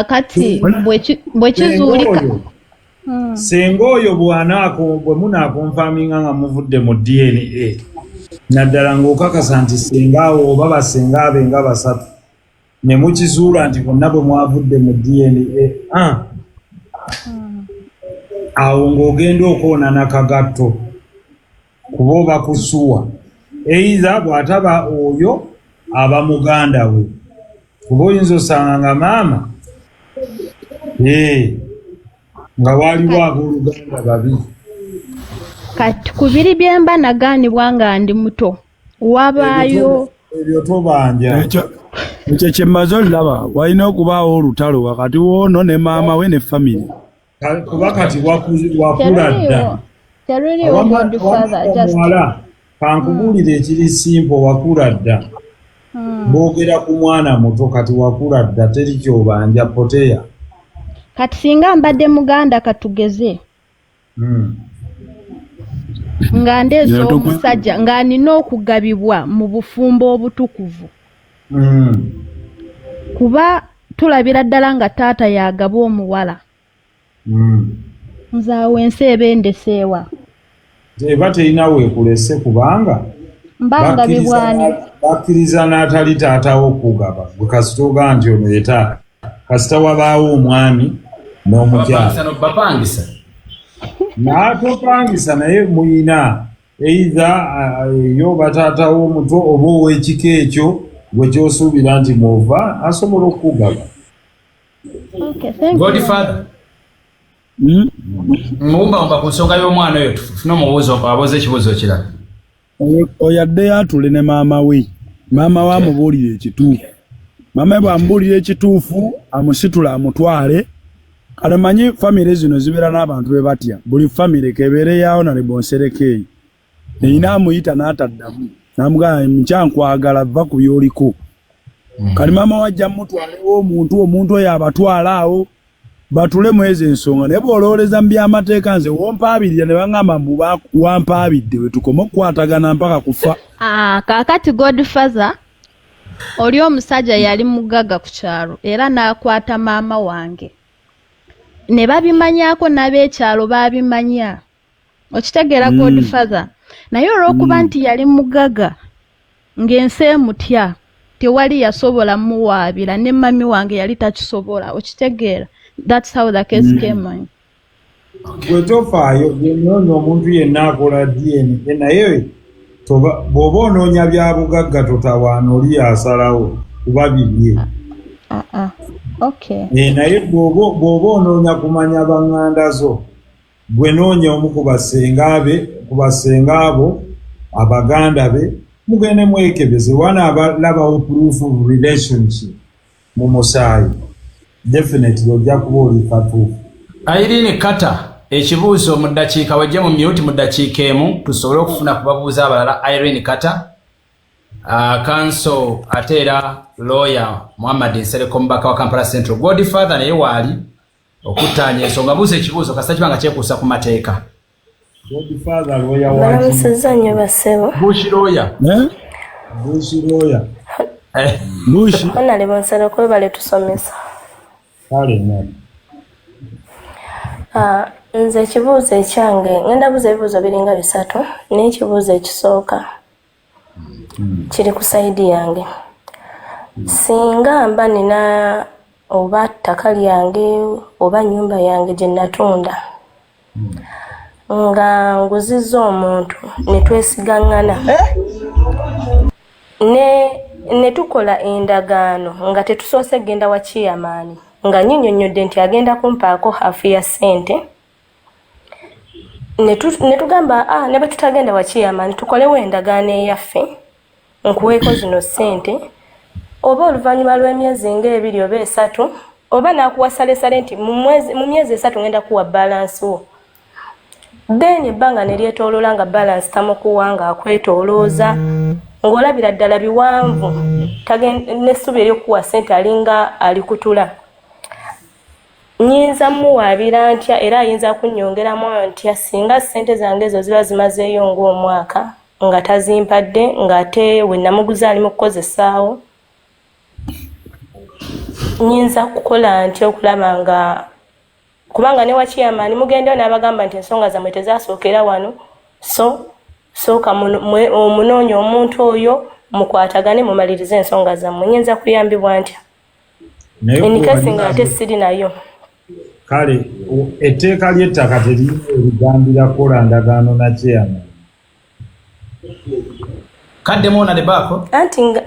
kati bwe kizuulika senga oyo bwe munaakonfaminga nga muvudde mu DNA naddala ng'okakasa nti sengaawo oba basenga abe nga basatu ne mukizuula nti bonna bwe mwavudde mu DNA awo ng'ogenda okoonana kagatto kuba oba kusuwa eiza bw'ataba oyo aba muganda we kuba oyinza osanga nga maama nga waaliwo abooluganda babiri kati ku biri bye mba nagaanibwa nga ndi muto wabaayo ebyo tobanja ekyo kye mmaze olaba walina okubaawo olutalo wakati woono ne maama we ne famire kuba kati wakula dda muwala kankubuulira ekiri simpo wakula dda boogera ku mwana muto kati wakula dda teri kyobanja poteya kati singa mbadde muganda katugeze nga ndeeza omusajja nga nina okugabibwa mu bufumbo obutukuvu kuba tulabira ddala nga taata yagaba omuwala nzaawe ensi eba endeseewa eba terina weekulese kubanga mbangabibwani bakkiriza n'atali taatawo okugaba gwe kasita ogaa nti ono ye taata kasita wabaawo omwami n'omukyala n'atopangisa naye muyina eiza eyo bataatawo omuto oba ow'ekika ekyo gwe kyosuubira nti muva asobola okugaba. Godfather mumba ku nsonga y'omwana oyo tufuna omubuuzo aboze ekibuuzo kirala oyadde atule ne maama we maama we amubuulira ekituufu maama we bw'amubuulira ekituufu amusitula amutwale kale manyi famire zino zibeera n'abantu be batya buli famire kebeere yawo na Nsereko eyo eyina amuyita n'ataddamu n'amugamba nkyankwagala vva ku by'oliko kale maama wajja mutwalewo omuntu oyo abatwala awo batule mwezi ensonga naye bw'olowooleza mu by'amateeka nze wompaabirira ne baŋŋamba mbu wampaabidde we tukoma okukwatagana mpaka kufa. Kaakati Godfather oli omusajja yali mugagga ku kyalo era n'akwata maama wange ne babimanyaako n'ab'ekyalo baabimanya okitegeera Godfather naye olw'okuba nti yali mugagga ng'ensi emutya tewali yasobola muwaabira ne mami wange yali takisobola okitegeera. That's how the case came on. Gwe tofaayo yenoonya omuntu yenna akola DNA naye bw'oba onoonya bya bugagga totawaana oli yasalawo kuba bibye. Okay. Naye bw'oba onoonya kumanya baŋŋanda zo gwe noonya omu ku basenga abo abaganda be mugende mwekebeze wana abalabawo proof of relationship mu musaayi. Definitely ojja kuba oli katuufu. Irene Kata ekibuuzo mu ddakiika wajja mu mute mu ddakiika emu tusobole okufuna ku babuuza abalala. Irene Kata counsel ate era lawyer Muhammad Nsereko mubaka wa Kampala Central. Godfather naye waali okuttaanya ensonga buuza ekibuuzo kasita kibanga kyekuusa ku mateeka. Godfather lawyer waaki musezanyo basebo Bushi lawyer Bushi lawyer Bushi onale Nsereko bale tusomesa. Nze ekibuuzo ekyange ngenda buuza ebibuuzo biringa bisatu naye ekibuuzo ekisooka kiri ku saidi yange. Singa mba nina oba ttaka lyange oba nnyumba yange gye natunda nga nguzizza omuntu ne twesigaŋŋana ne tukola endagaano nga tetusoose genda wa kiyamaani nga nnyinnyonnyodde nti agenda kumpaako hafu ya ssente ne tugamba ne bwe tutagenda wa kiyamaani tukolewo endagaano eyaffe nkuweeko zino ssente oba oluvannyuma lw'emyezi ng'ebiri oba esatu oba n'akuwa salesale nti mu myezi esatu ngenda kuwa balansi wo then ebbanga ne lyetooloola nga balansi tamukuwa nga akwetoolooza ng'olabira ddala biwanvu n'essubi ery'okuwa ssente alinga alikutula. Nyinza muwaabira ntya era ayinza kunnyongeramu ntya singa ssente zange ezo ziba zimazeeyo ng'omwaka nga tazimpadde ng'ate we namuguza ali mu kukozesaawo. nyinza kukola ntya okulaba nga kubanga ne wachairman mugendeyo n'abagamba nti ensonga zammwe tezasookera wano sooka omunoonya omuntu oyo mukwatagane mumalirize ensonga zammwe nyinza kuyambibwa ntya enikasi nga ate siri nayo kale etteeka ly'ettaka teriyina ebigambira kola ndagaano na chairman kaddemu ona lebaako anti nga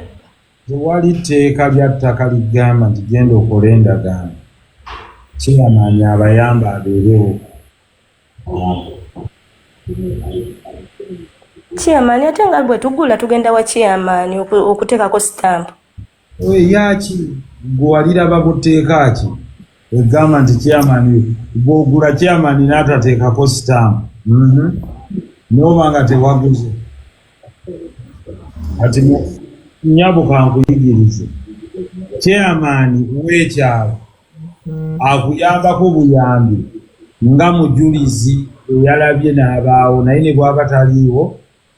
tewali tteeka lya ttaka ligamba nti genda okola endagaano chairman abayamba abeerewo chairman ate nga bwe tugula tugenda wa chairman okuteekako stamp yaki gwewaliraba ku tteeka ki egamba nti chairman bw'ogula chairman n'atateekako stamp n'oba nga tewaguze kati nyabo kankuyigirize chairman w'ekyalo akuyambako buyambi nga mujulizi eyalabye n'abaawo naye ne bwaba taliiwo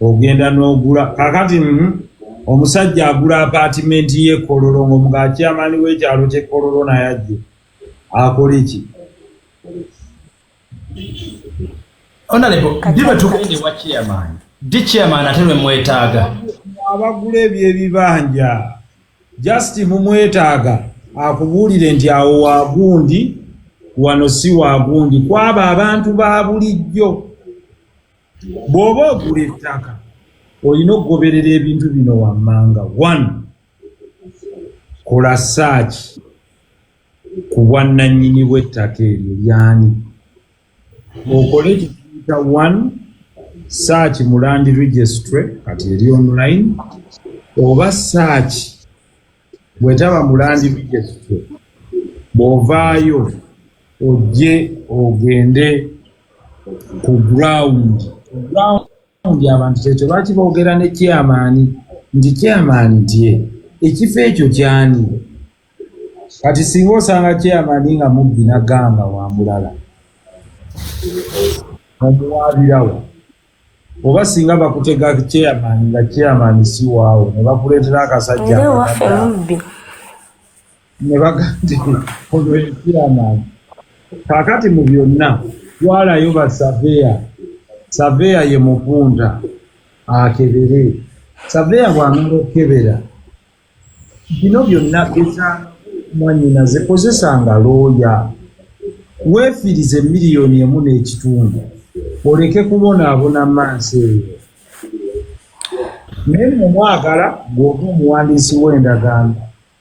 ogenda n'ogula kakati omusajja agula apatimenti y'ekololo ng'omuga chairman w'ekyalo ky'ekololo naye ajje akole ki Honorable dibe tugende wa chairman di chairman ate lwe mwetaaga abagula eby'ebibanja just mumwetaaga akubuulire nti awo waagundi wano si waagundi kwaba abantu ba bulijjo bw'oba ogula ettaka olina okugoberera ebintu bino wammanga 1 kola saaki ku bwannannyini bw'ettaka eryo lyani okole ekituuta 1 search mu land registry kati eri online oba search bwetaba mu land registry bw'ovaayo ojje ogende ku ground abantu kyekyo lwaki boogera ne chairman nti chairman nti ekifo ekyo kyani kati singa osanga chairman nga mubbi naganga wa mulala omuwaabirawo oba singa bakutega chairman nga chairman si waawo ne bakuleetera akasajja ne bagandi olwe chairman kakati mu byonna twalayo saveya ye mupunta akebere saveya bw'amala okukebera bino byonna beza mwanyina zekozesanga looya weefirize miliyoni emu n'ekitundu oleke kubonaabona maaso eyo naye mumwagala gw'oba omuwandiisi w'endagaano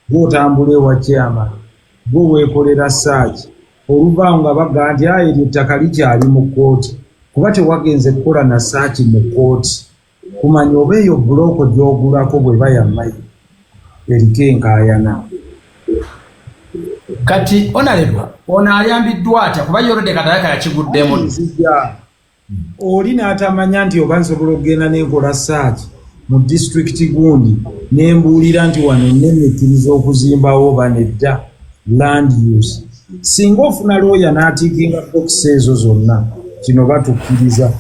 gw'otambula ewa chairman gwe weekolera saaki oluvaawo nga baga nti eryo ettaka likyali mu kkooti kuba tewagenze kukola na saaki mu kkooti kumanya oba eyo buloko gy'ogulako bw'eba yammayi eriko enkaayana kati Honorable ono ayambiddwa atya kuba yorode katalaka yakiguddemu oli n'atamanya nti oba nsobola okugenda n'enkola saaki mu disitulikiti gundi n'embuulira nti wano nnemekkiriza okuzimbawo oba nedda land use singa ofuna looya n'atiikinga bokisi ezo zonna kino batukkiriza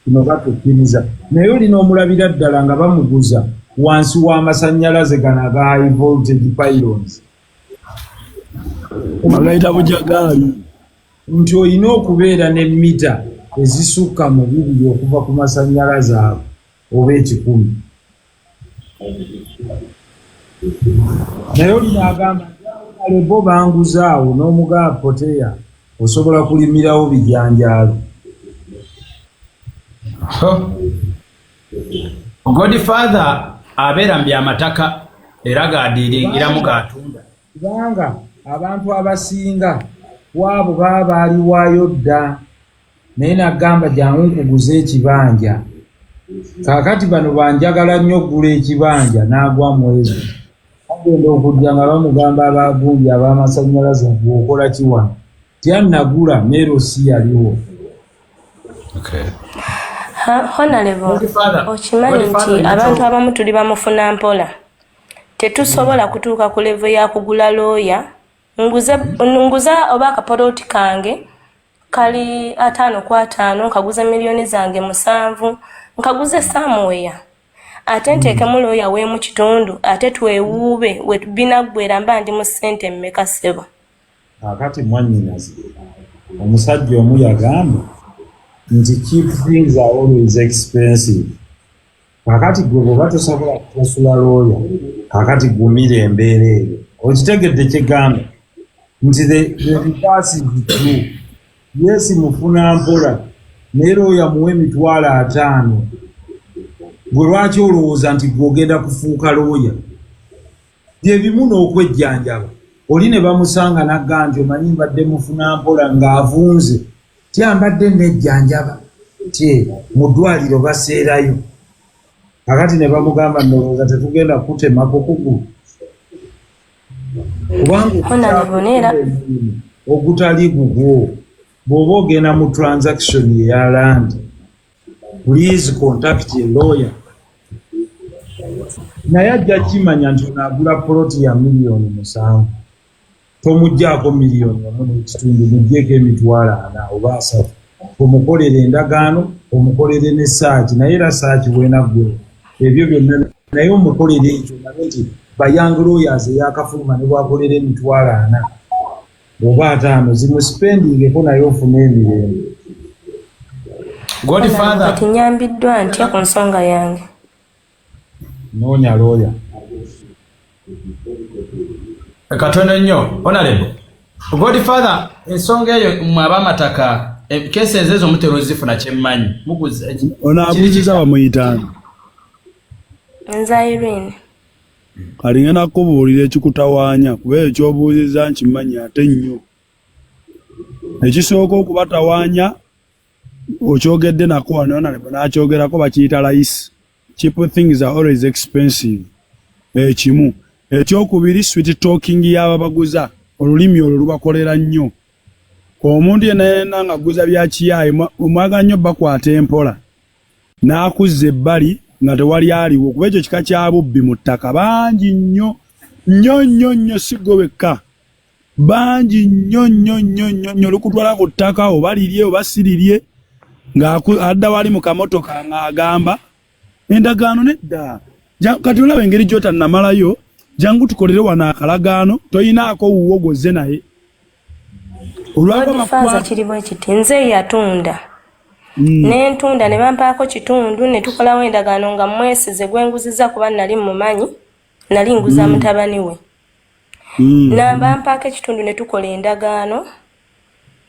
kino batukkiriza naye olina omulabira ddala nga bamuguza wansi w'amasannyalaze gano aga high voltage pylons magaita bujagaali nti olina okubeera ne mita ezisukka mu 2 okuva ku masannyalaze ago oba 10 naye olina agamba bo banguzaawo n'omugaba poteya osobola kulimirawo bijanjaalo Godfather abeera mu byamataka era gaadiringiramu gaatunda kubanga abantu abasinga waabo baba baaliwaayo dda naye nagamba jangu nkuguza ekibanja kaakati bano banjagala nnyo okugula ekibanja n'agwa mwezi agenda okujja nga bamugamba abagundi ab'amasannyalaze bw'okola kiwano tyannagula neerosi yaliwo Honorable okimanyi nti abantu abamu tuli bamufuna mpola tetusobola kutuuka ku levo ya kugula looya nguza oba akapoloti kange kali 5 kwa 5 nkaguza miliyoni zange 7 nkaguze somewhere ate nteekemu looya w'emu kitundu ate twewuube we binaggwera mba ndi mu ssente mmeka ssebo. Kakati mwannyinaze omusajja omu yagamba nti cheap things are always expensive. Kakati gwe bw'oba tosobola kusasula looya, kakati gumira embeera eyo. Okitegedde kyegamba nti the reverse is true. Yes, mufuna mpola naye looya muwe $5,000. Gwe lwaki olowooza nti gw'ogenda kufuuka looya? Bye bimu n'okwejjanjaba. Oli ne bamusanga n'agamba nti omanyi mbadde mufuna mpola ng'avunze tyambadde nejjanjaba mu ddwaliro baseerayo. Kakati ne bamugamba ndowooza tetugenda kutemako kugulu kubanga ogutali gugwo. Bw'oba ogenda mu transaction eya land, please contact a lawyer. Naye ajja kimanya nti onaagula poloti ya $7,000,000 tomuggyako $1,1.5 muggyeko $40,000 oba 3. Omukolere endagaano, omukolere ne saaki, naye era saaki weenaggwe ebyo byonna, naye omukolere ekyo naye nti bayang lawyers eyakafuluma ne bwakolera $40,000 oba 5 zimuspendingeko naye ofuna emirembe. Godfather kati nyambiddwa ntya ku nsonga yange. Noonya lawyer. katono nnyo honorable Godfather ensonga eyo mwabamataka kesi ezo mutero zifuna kyemmanyi muguze onaabuuziza bamuyitaani Nzairene kalinga nakubuulira ekikutawaanya kuba ekyobuuziza nkimanyi ate nnyo. Ekisooka okubatawaanya okyogedde nako wano n'akyogerako bakiyita layisi. Cheap things are always expensive. Ekimu. Ekyokubiri sweet talking y'ababaguza olulimi olwo lubakolera nnyo. Omuntu yenna ng'aguza bya kiyaayi omwaga nnyo bakwata empola n'akuzza ebbali nga tewali aliwo kuba ekyo kika kya bubbi mu ttaka bangi nnyo nnyo sigobeka bangi nnyo olukutwala ku ttaka oba lirye oba sirirye ng'adda wali mu kamotoka ng'agamba endagaano nedda kati olaba engeri gy'otannamalayo jangu tukolere wano akalagaano toyinaako wuwo gozze naye olwakwaza kiri bwe kiti nze yatunda n'entunda ne bampaako kitundu ne tukolawo endagaano nga mwesize gwenguziza kuba nali mumanyi nali nguza mutabani we bampaako ekitundu ne tukola endagaano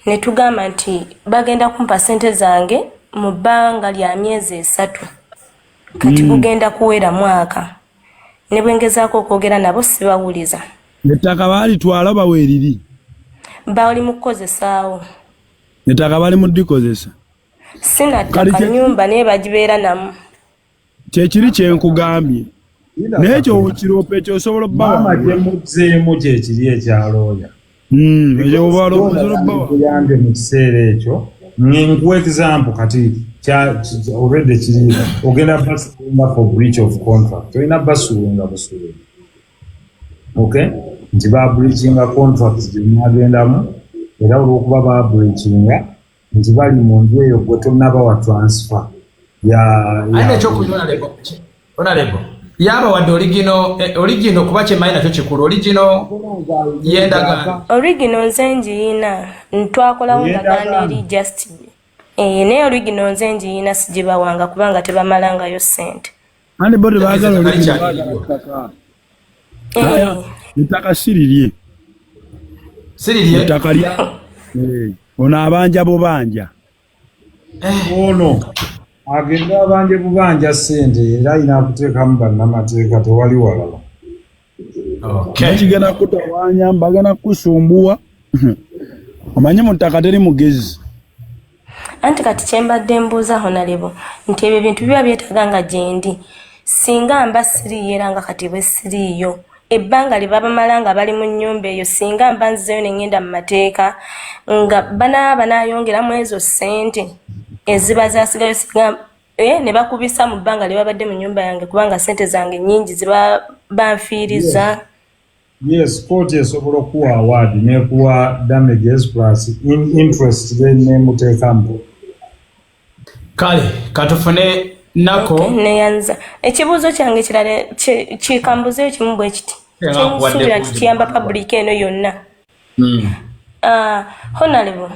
ne tugamba nti bagenda kumpa ssente zange mu bbanga lya myezi 3 kati kugenda kuwera mwaka ne bwengezaako okwogera nabo sibawuliza. Ettaka baalitwala baweeriri bali mu kukozesaawo. Ettaka bali mu ddikozesa sina ttaka nnyumba naye bagibeera namu. Kyekiri kyenkugambye n'ekyo kiroopa ekyo osobola obbawa gyemuzzeemu kyekiri ekyalooya ekyo obala okusobola obbawa kuyambe mu kiseera ekyo. Nkuwa example kati already kiri ogenda basuulunga for breach of contract olina basuulunga busuulu okay nti babreachinga contracts gyemunaagendamu era olw'okuba babreachinga nti bali mu nju eyo gwe tonnabawa transfer aina ekyokunyonalebo yaba wadde origino kuba kyemmanyi nakyo kikulu origino yendagaano origino nze ngiina ntwakolawo ndagaano eri just naye origino nze ngiina sigibawanga kubanga tebamalangayo ssente andi bo tebaagala origino ettaka sirirye ettaka lya ono abanja bubanja ono agenda abanje bubanja ssente era ayina akuteekamu bannamateeka tewali walala. Kigenda kutawaanya mbagana kusumbuwa omanyi mu ttaka teri mugezi. Anti kati kyembadde mbuuza honalebo nti ebyo bintu biba byetaaga nga gyendi singa mba siriiyo era nga kati bwe siriiyo ebbanga lye babamala nga bali mu nnyumba eyo singa mba nzizeyo ne ngenda mu mateeka nga banaayongeramu ezo ssente eziba zaasigayo singa ne bakubisa mu bbanga lye babadde mu nnyumba yange kubanga ssente zange nnyingi ziba banfiiriza. Yes, court esobola okuwa award n'ekuwa damages plus interest nemuteekamu. Kale katufune Nako neyanza ekibuuzo kyange kirala kikambuzeyo kimu bwe kiti kyensuubira nti kiyamba public eno yonna. Honorable,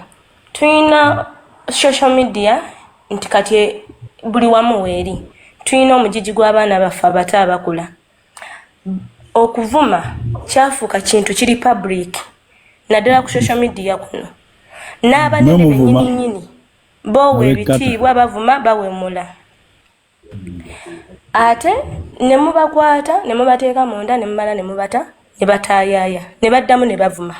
tuyina social media nti kati buli wamu weeri tuyina omugigi gw'abaana baffe abato abakula. Okuvuma kyafuuka kintu kiri public naddala ku social media kuno. N'abanene bennyini boowa ebitiibwa bavuma bawemula. Ate ne mubakwata ne mubateeka munda ne mumala ne mubata ne bataayaaya ne baddamu ne bavuma.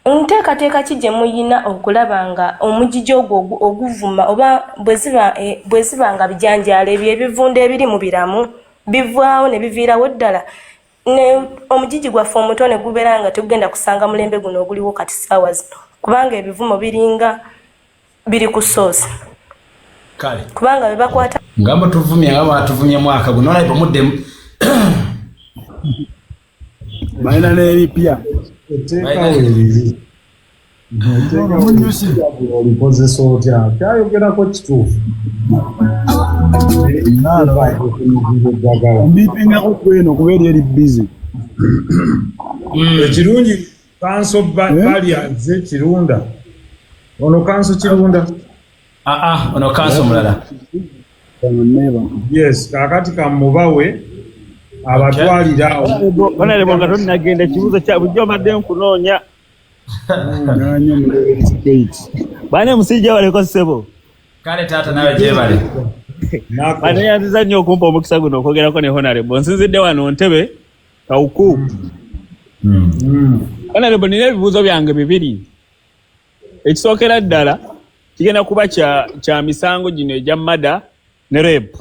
Nteekateeka ki gye muyina okulaba nga omugigi ogwo oguvuma oba bwe ziba nga bijanjaalo ebyo ebivundu ebiri mu biramu bivaawo ne biviirawo ddala ne omugigi gwaffe omuto ne gubeera nga tegugenda kusanga mulembe guno oguliwo kati ssaawa zino kubanga ebivumo biringa biri ku source. Kale kubanga be bakwata ngamba tuvumye nga batuvumye mwaka guno naye bamuddemu balina n'ebipya olikozesa otya kyayogerako kituufu mbipingako kweno kubeera eri bizi ekirungi kanso balyaze kirunda ono kanso kirunda ono kanso mulala yes kakati kamubawe abatwalira Honorable nga tonagenda kibuuzo kya bujjo madde nkunoonya bane musijja baleko ssebo kale taata nawe gyebale bane yanziza nnyo okumpa omukisa guno okwogerako ne Honorable nsinzidde wano Ntebe Kawuku. Honorable nina ebibuuzo byange bibiri. Ekisookera ddala kigenda kuba kya misango gino egya mada ne rape.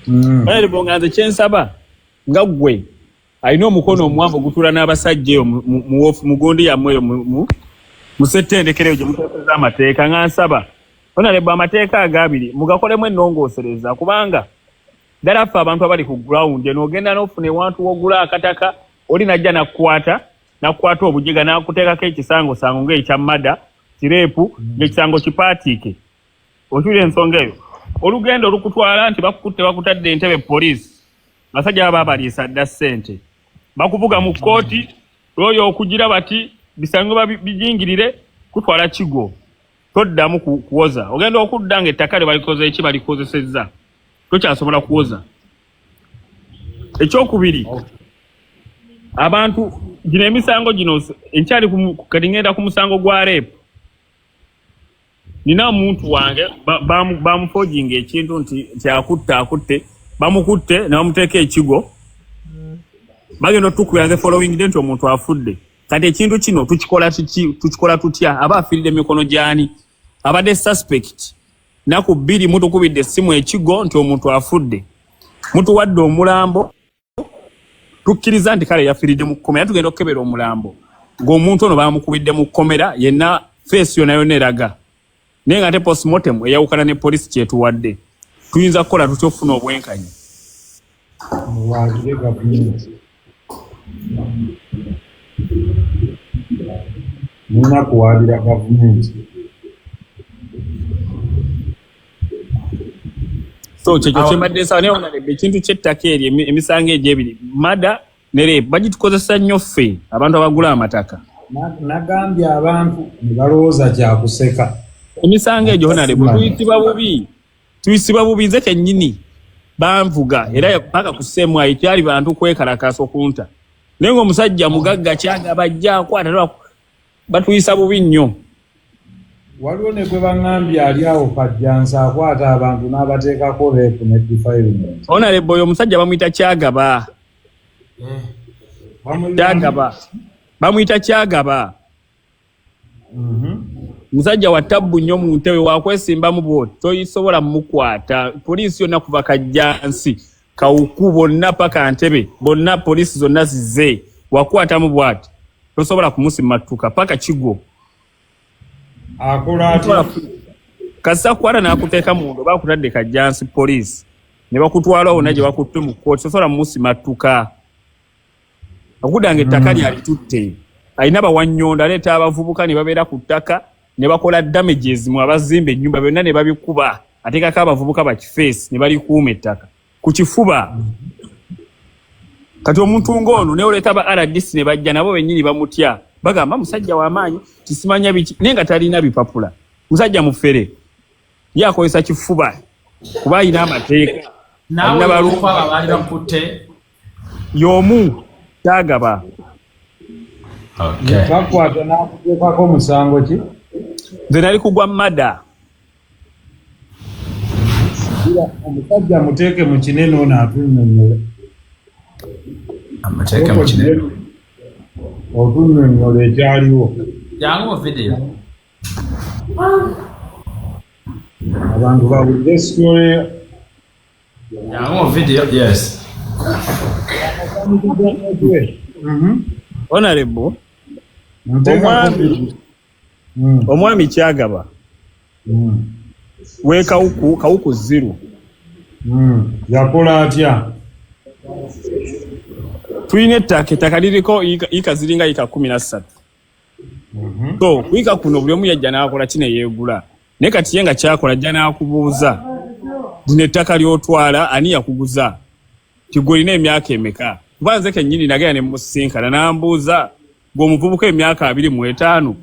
Honorable nga nze kyensaba nga ggwe alina omukono omuwanvu ogutuula n'abasajja eyo mu gundi yammwe eyo mu ssettendekero gye muteekeza amateeka nga nsaba Honorable amateeka agabiri mugakolemu ennongoosereza kubanga ddala ffe abantu abali ku ground eno ogenda n'ofuna ewantu wogula akataka oli najja nakukwata obujiga n'akuteekako ekisangosango ng'ekya mada kireepu ng'ekisango kipaatiike okiwulira ensonga eyo olugendo olukutwala nti bakukutte bakutadde Entebbe poliisi basajja baba abaliisa dda ssente bakuvuga mu kkooti oyo okugira bati bisango bijingirire kutwala kigo toddamu kuwoza ogenda okudda ng'ettaka balikoze eki balikozesezza tokyasobola kuwoza. Ekyokubiri abantu gino emisango gino enkyali kati ngenda ku musango gwa rape nina omuntu wange bamufojinga ekintu nti akutte bamukutte ne bamuteeka ekigo bagenda otukubyanze following day nti omuntu afudde kati ekintu kino tukikola tutya aba afiiridde emikono gyani abadde suspect naku 2 mutukubidde essimu ekigo nti omuntu afudde mutuwadde omulambo tukkiriza nti kale yafiiridde mu kkomera tugenda okukebera omulambo ng'omuntu ono bamukubidde mu kkomera yenna feesi yonna yonna eraga naye nga ate postmortem eyawukana ne poliisi kyetuwadde tuyinza kukola tutya okufuna obwenkanyi. Nina kuwaabira gavumenti. So kyekyo kyembadde nsaba naye Honorable ekintu ky'ettaka eryo emisango egyo ebiri mada ne rape bagitukozesa nnyo ffe abantu abagula amataka. Nagambye abantu ne balowooza kyakuseka. Emisango egyo Honorable tuyisibwa bubi nze kennyini banvuga era paka kusemwa ikyali bantu kwekalakaasa okunta naye ng'omusajja mugagga kyagaba ajja akwata batuyisa bubi nnyo. Waliwo ne gwe baŋŋambye ali awo Kajjansa akwata abantu n'abateekako rape ne defilement. Honorable oyo omusajja bamuyita kyagaba. Bamuyita kyagaba. Musajja wa tabbu nnyo mu Ntebe wakwesimbamu bwoti toyisobola mukwata poliisi yonna kuva Kajjansi Kawuku bonna paka Ntebe bonna poliisi zonna zizze wakwatamu bwati tosobola kumusimatuka paka kigo akola ati kasa kwata n'akuteeka mundo bakutadde Kajjansi poliisi ne bakutwala wonna gye bakutte mu kkooti tosobola musimatuka akudange ettaka lyalitutte alina bawanyonda aleeta abavubuka ne babeera ku ttaka ne bakola damages mu abazimba ennyumba byonna ne babikuba atekako abavubuka bakifeesi ne balikuuma ettaka ku kifuba. Kati omuntu ng'ono ne oleeta ba RDC ne bajja nabo bennyini bamutya bagamba musajja w'amaanyi kisimanya biki naye nga talina bipapula musajja mufere ye akozesa kifuba kuba ayina amateeka nawe balukwaba baali bakutte y'omu kyagaba. bakwata n'akuteekako musango ki nze nali kugwa mada omusajja muteeke mu kinene ono atunnyonnyola amateeka mu kinene otunnyonnyola ekyaliwo jangu mu video abantu bawulire sitole jangu mu video. Yes. Honorable omwami kyagaba we kawuku zero yakola atya tulina ettaka liriko ika ziringa ika 13 so kuika kuno buli omu yajja n'akola kine yeegula naye kati ye nga kyakola ajja n'akubuuza lino ettaka ly'otwala ani yakuguza tigwe olina emyaka emeka kuba nze kennyini nagenda ne musinkana n'ambuuza ng'omuvubuka emyaka 25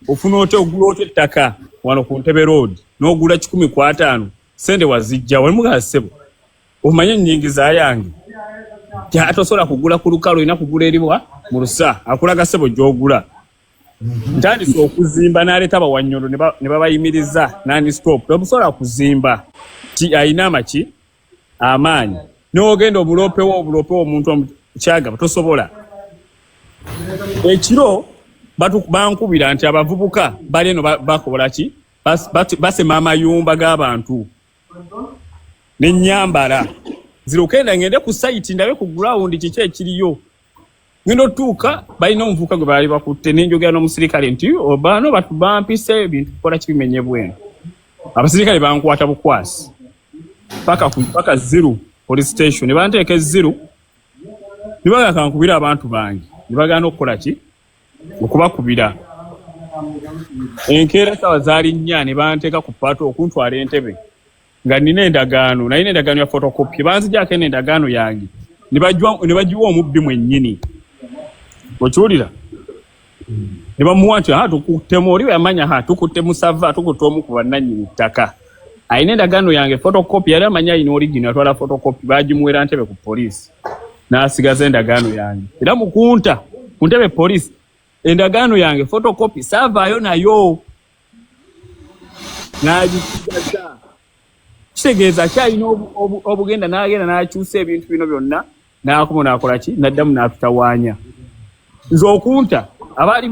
ofuna ote ogula ote ettaka wano ku Ntebe Road n'ogula 1,500 sente wazijja walimugala ssebo omanye ennyingiza yange tosobola kugula ku lukalu olina kugula eribwa mu lusa akulaga ssebo gy'ogula. Ntandise okuzimba n'aleeta bawanyolo ne babayimiriza nani stop tobusobola kuzimba ti ayina amaki amaanyi n'ogenda obulopewo omuntu kyagaba tosobola. Ekiro bankubira nti abavubuka bali eno bakola ki basema amayumba g'abantu n'ennyambala zirukenda ngende ku site ndabe ku ground kiki ekiriyo ngendo otuuka balina omuvubuka gwe baali bakutte n'enjogera n'omusirikale nti obano batu bampise ebintu kukola kibimenye bwenu. Abasirikale bankwata bukwasi paka zero police station ne banteeka zero ne bagakankubira abantu bange ne bagana okukola ki okubakubira. Enkeera sawa zaali nnya ne banteeka ku pato okuntwala Entebbe nga nina endagaano nalina endagaano ya photocopy banzijako endagaano yange ne bagiwa omubbi mwennyini okiwulira ne bamuwa nti tukuttemu oli yamanya tukutte musava tukutte omu ku bannannyini ttaka ayina endagaano yange photocopy yali amanya ayina origina atwala photocopy bagimuwera Ntebbe ku poliisi n'asigaza endagaano yange era mukunta ku Ntebbe poliisi endagaano yange photocopy saavaayo nayo n'agisigaza. Kitegeeza kyalina obugenda n'agenda n'akyusa ebintu bino byonna n'akoma n'akola ki n'addamu n'atutawaanya. Nze okunta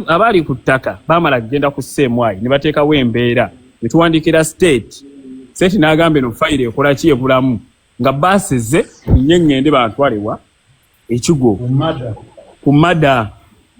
abaali ku ttaka baamala kugenda ku sseemwayi ne bateekawo embeera ne tuwandiikira state n'agamba eno fayiro ekola ki ebulamu nga baaseze nnyo ngende bantwalewa ekigo ku mada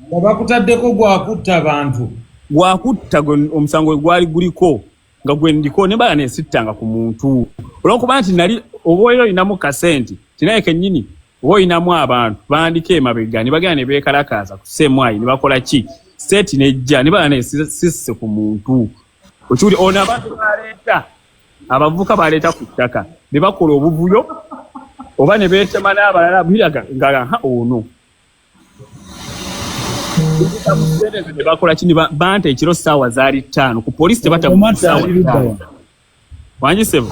nga bakutaddeko gwakutta bantu gwakutta omusango we gwali guliko nga gwe ndiko ne bala nesittanga ku muntu olwokuba nti nali oba olinamu kasenti tinaye kennyini oba olinamu abantu bandika emabega ne bagenda ne beekalakaaza ku sseemwayi ne bakola ki state nejja ne bala nesisse ku muntu okiwuli ono abantu baleeta abavubuka baleeta ku ttaka ne bakola obuvuyo oba ne beetema n'abalala biraga nga ono ne bakola kini bante ekiro ssaawa zaali 5 ku poliisi tebatamu wanyisebo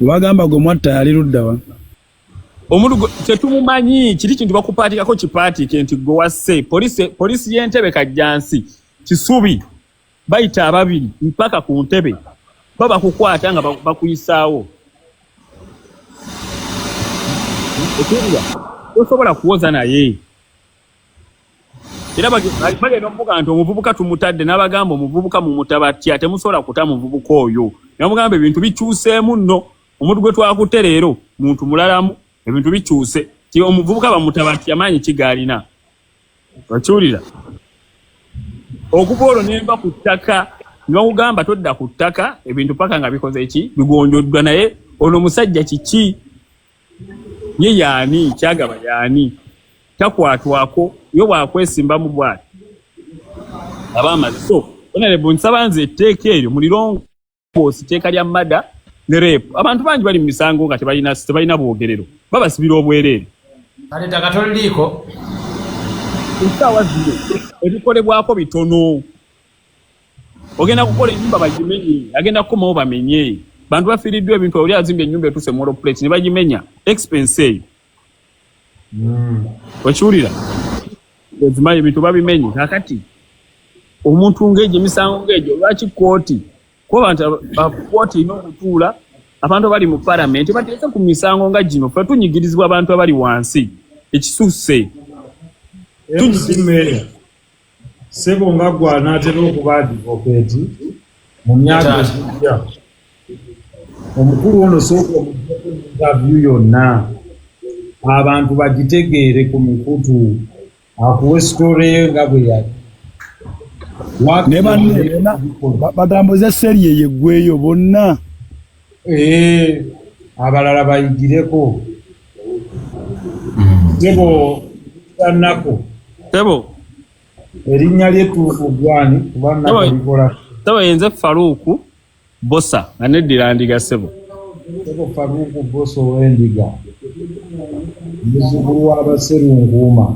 bagamba gwe mwatta yali luddawa omuntu tetumumanyi kiri kintu bakupaatikako kipaatike nti gwe wasse poliisi y'Entebbe Kajjansi Kisubi bayita ababiri mpaka ku Ntebbe baba kukwata nga bakuyisaawo ekiriya tosobola kuwoza naye era bagenda omuvuga nti omuvubuka tumutadde n'abagamba omuvubuka mumutabatya temusobola kuta muvubuka oyo namugamba ebintu bikyuseemu nno omuntu gwe twakutte leero muntu mulalamu ebintu bikyuse ti omuvubuka bamutabatya amaanyi kigaalina okiwulira okuva olwo nemba ku ttaka nibamugamba todda ku ttaka ebintu paka nga bikoze ki bigonjoddwa naye ono omusajja kiki ye yaani kyagaba yaani takwatwako yo bwakwesimbamu bwati abamaze so onale bunsaba nze etteeka eryo mulirongoosi teeka lya mada ne rape abantu bangi bali mu misango nga tebalina bwogerero babasibira obwereere kale takatoliiko ensaawa zino ebikolebwako bitono ogenda kukola ennyumba bagimenye agenda kukomawo bamenye bantu bafiiriddwa ebintu oli azimbye ennyumba etuse moral plate ne bagimenya expense eyo okiwulira ezimayo ebintu babimenye kakati omuntu ng'egyo emisango ng'egyo lwaki kooti kuba abantu kooti ina okutuula abantu abali mu palamenti bateeke ku misango nga gino fe tunyigirizibwa abantu abali wansi ekisusse tunyisimeeya sebo nga gwe anaatera okuba advocate mu myaka egijja omukulu ono sooka omujjako interview yonna abantu bagitegeere ku mikutu akuwa esitore ye nga bwe yali ne banne batambuze seri eyeggweyo bonna abalala bayigireko sebo tanako sebo erinnya ly'ettuufu gwani kuba nakalikola sebo yenze Faruku Bosa nga neddira ndiga sebo Faruku Bosa ow'endiga muzzukulu w'abaserunkuuma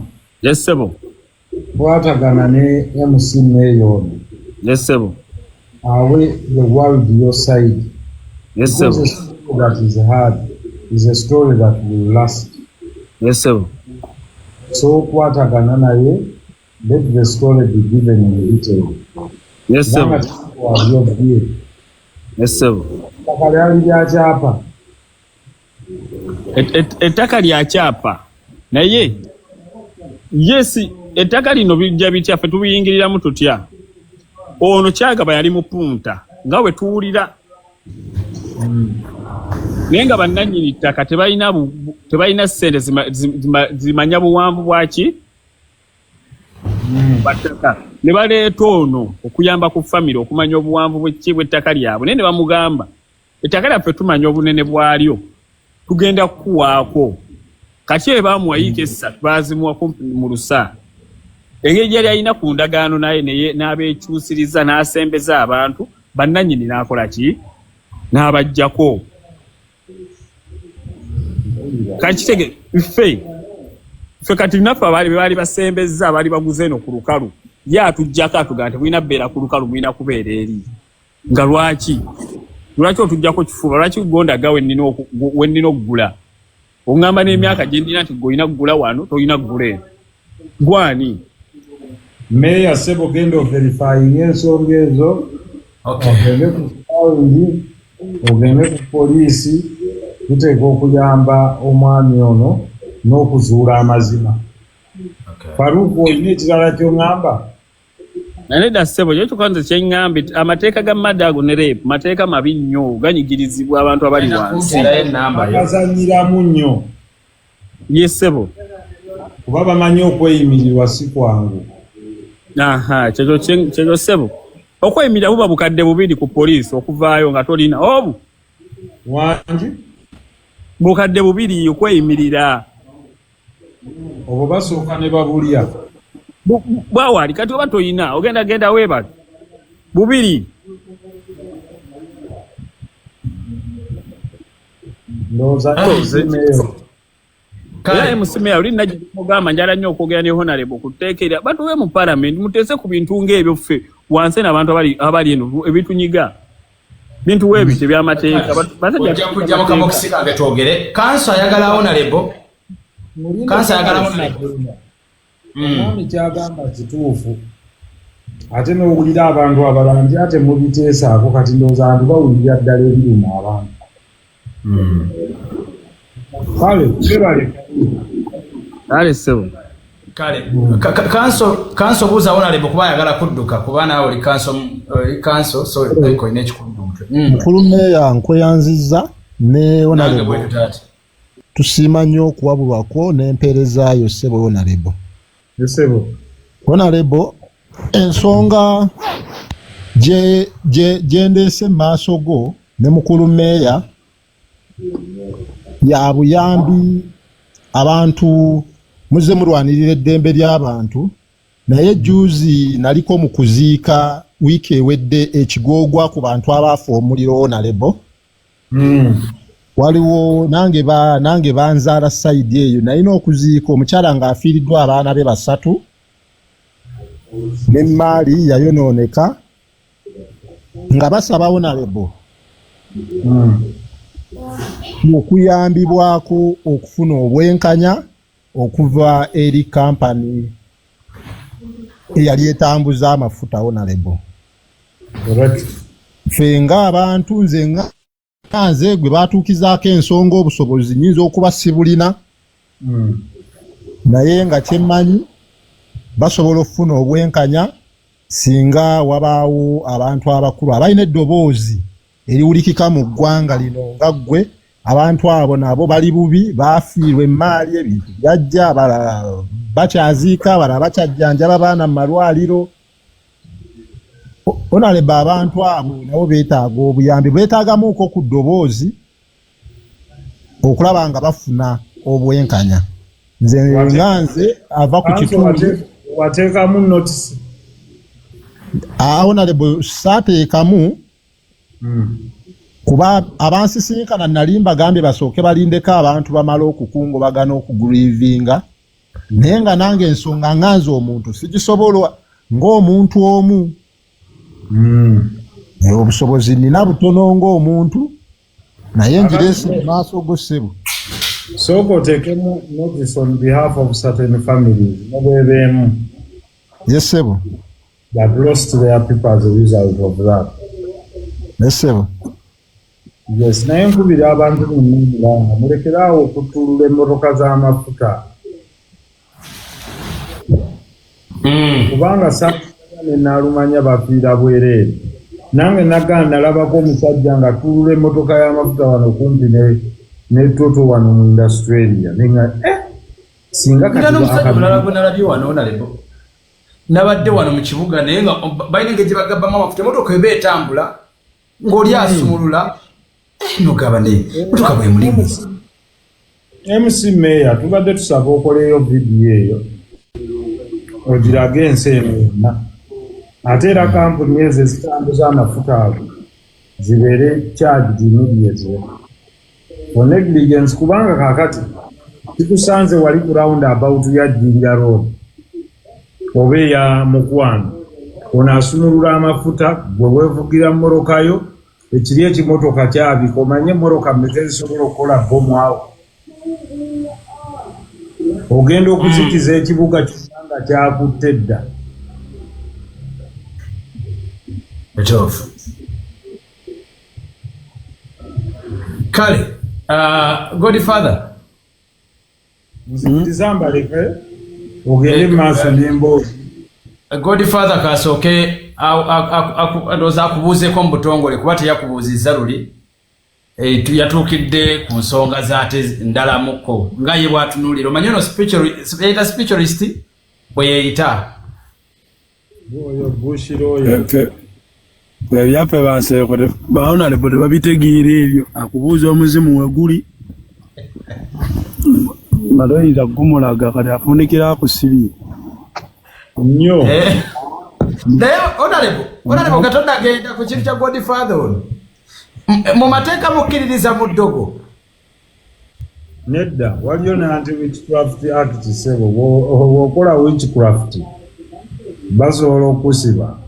yes sebo kwatagana ne MC Mayon yes sebo awe the world your side yes sebo that is hard is a story that will last yes sebo so kwatagana naye let the story be given in detail yes sebo yes sebo ettaka lyali lya kyapa ettaka lya kyapa naye yesi ettaka lino bijja bitya ffe tubiyingiriramu tutya ono Kyagaba yali mu punta nga we tuwulira naye nga bannannyini ttaka tebalina ssente zimanya buwanvu bwaki battaka ne baleeta ono okuyamba ku famire okumanya obuwanvu bw'ettaka lyabwe naye ne bamugamba ettaka lyaffe tumanya obunene bwalyo tugenda kukuwaako kati ebaamuwayiika essatu baazimuwa kumpi mu lusa engeri gyali alina ku ndagaano naye n'abeekyusiriza n'asembeza abantu bannannyini n'akola ki n'abaggyako kakitege ffe kati naffe baali basembeza abaali baguze eno ku lukalu ye atuggyako atugamba nti mulina beera ku lukalu mulina kubeera eri nga lwaki otuggyako kifuba lwaki gondaga wennina okugula oŋŋamba n'emyaka gye ndina nti gweolina kugula wano tolina kugula eno gwani meya sebo genda overifying ensonga ezo ogende ku sawundi ogende ku poliisi tuteeka okuyamba omwami ono n'okuzuula amazima Faruku olina ekirala ky'oŋŋamba Nedda ssebo kyo tukanze kyeŋŋambi amateeka ga madago ne rape mateeka mabi nnyo ganyigirizibwa abantu abali wansi bazanyiramu nnyo ye ssebo kuba bamanyi okweyimirirwa si kwangu kyekyo ssebo okweyimirira buba bukadde bubiri ku poliisi okuvaayo nga tolina obu wangi bukadde bubiri okweyimirira obwo basooka ne babulya bwawali kati oba toyina ogenda weebala bubiri era emusimeya oli najimugamba njala nnyo okwogera ne honorable kuteekera batuwe mu parliament muteese ku bintu ng'ebyo ffe wansi n'abantu abali eno ebitunyiga bintu weebyo tebyamateeka kujja mu kabokisi kange twogere kanso ayagala honorable omwami kyagamba kituufu ate n'owulira abantu abalala nti ate mubiteesaako kati ndowooza abantu bawulira ddala ebiruma abantu kale ssebo kale kanso buuza honorable kuba ayagala kudduka kuba naawe oli kanso so olina ekikulu mukulu meeya nkweyanziza ne honorable tusiima nnyo okuwabulwako n'empeerezaayo ssebo honorable honorable ensonga gye ndeese mu maaso go ne mukulu meeya ya buyambi abantu muzze mulwanirira eddembe ly'abantu naye juzi naliko mu kuziika wiiki ewedde ekigoogwa ku bantu abaafa omuliro honorable waliwo nange banzaala side eyo nalina okuziika omukyala ng'afiiriddwa abaana be 3 n'emmaali yayonooneka nga basaba honorable okuyambibwako okufuna obwenkanya okuva eri kampani eyali etambuza amafuta honorable. Ffe ng'abantu nze gwe baatuukizaako ensonga obusobozi nyinza okuba sibulina naye nga kyemmanyi basobola okufuna obwenkanya singa wabaawo abantu abakulu abalina eddoboozi eriwulikika mu ggwanga lino nga ggwe. Abantu abo nabo bali bubi, baafiirwa emmaali, ebintu byajja, abalala bakyaziika, abalala bakyajjanjaba baana mu malwaliro. Honorable abantu abo nabo beetaaga obuyambi, beetaagamuuko ku ddoboozi okulaba nga bafuna obwenkanya. Nze ava ku kitundu wateekamu notice. Honorable saateekamu kuba abansisinkana nali mbagambye basooke balindeko abantu bamala okukungubagana okugrivinga naye nga nange ensonga nganze omuntu sigisobola ng'omuntu omu. Obusobozi nina butono ng'omuntu naye ngireese mu maaso go ssebo. Sooka oteekemu notice on behalf of certain families nobeebeemu. Yes ssebo. That lost their people as a result of that. Yes ssebo. Yes, naye nkubira abantu mulanga mulekeraawo okutulula emmotoka z'amafuta. Kubanga saane naalumanya bafiira bwereere. Nange nagana nalabako omusajja nga tulula emmotoka y'amafuta wano kumpi ne Toto wano mu Australia. Nenga singa kati nalabye wano Honorable. Nabadde wano mu kibuga naye nga balina engeri bagabbamu amafuta emmotoka eba etambula ng'oli asumulula. Nogabane mutuka bwe mulimu. MC Mayor tubadde tusaba okoleyo vidiyo eyo ogirage ensi eno yonna ate era kampuni ezo ezitambuza amafuta ago zibeere charged immediately for negligence kubanga kaakati kikusanze wali ku round about ya Jinja Road oba eya Mukwano onaasumulula amafuta gwe weevugira mmorokayo ekiri ekimotoka kyabika omanye emmoroka mmeka ezisobola okukola bomu awo ogenda okuzikiza ekibuga kyonna kyakutte dda. Ekyofu kale Godfather nzikiriza mbaleke ogende mu maaso n'emboozi. Godfather kasooke ndowooza akubuuzeeko mu butongole kuba teyakubuuzizza luli yatuukidde ku nsonga zaate ndalamukko nga ye bw'atunuulira omanyi ono yeeyita spiritualist bwe yeeyita ebyaffe banseeko Honorable tebabitegeera ebyo akubuuza omuzimu we guli nga toyinza kugumulaga kati afunikira akusibye nnyo. naye Honorable Katonda agenda ku kintu kya Godfather ono mu mateeka mukkiririza mu ddogo. Nedda waliyo n'Anti-Witchcraft Act sebo bw'okola witchcraft basobola okusiba.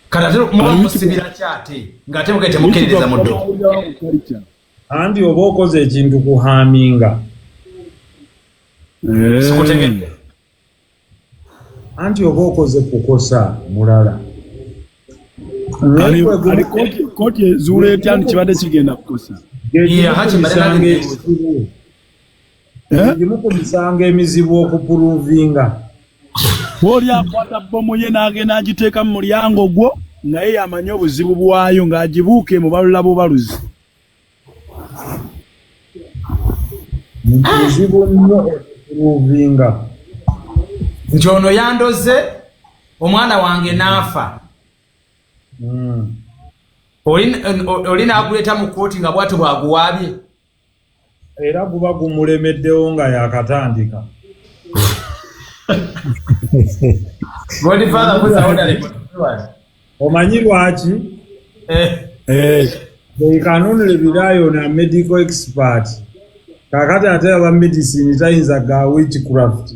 Kati ate muba musibira ki ate ng'ate mugaite mukkiririza mu ddogo. Anti oba okoze ekintu kuhaaminga. Sikutegedde. Anti oba okoze kukosa mulala. Kooti Zuulah etya kibadde kigenda kukosa. Gimu ku misango emizibu okupuruvinga. Oli akwata bbomu ye n'agenda agiteeka mu mulyango gwo naye yamanye obuzibu bwayo ng'agibuuke mu balula bubaluzi. Buzibu nnyo okupuruvinga. Nti ono yandoze omwana wange n'afa. Oli n'aguleeta mu kkooti nga bw'atyo bw'aguwaabye. Era guba gumulemeddewo nga yakatandika. Godfather kuza Honorable. Omanyi lwaki? They can only rely on a medical expert. Kakati ate aba medicine tayinza ga witchcraft.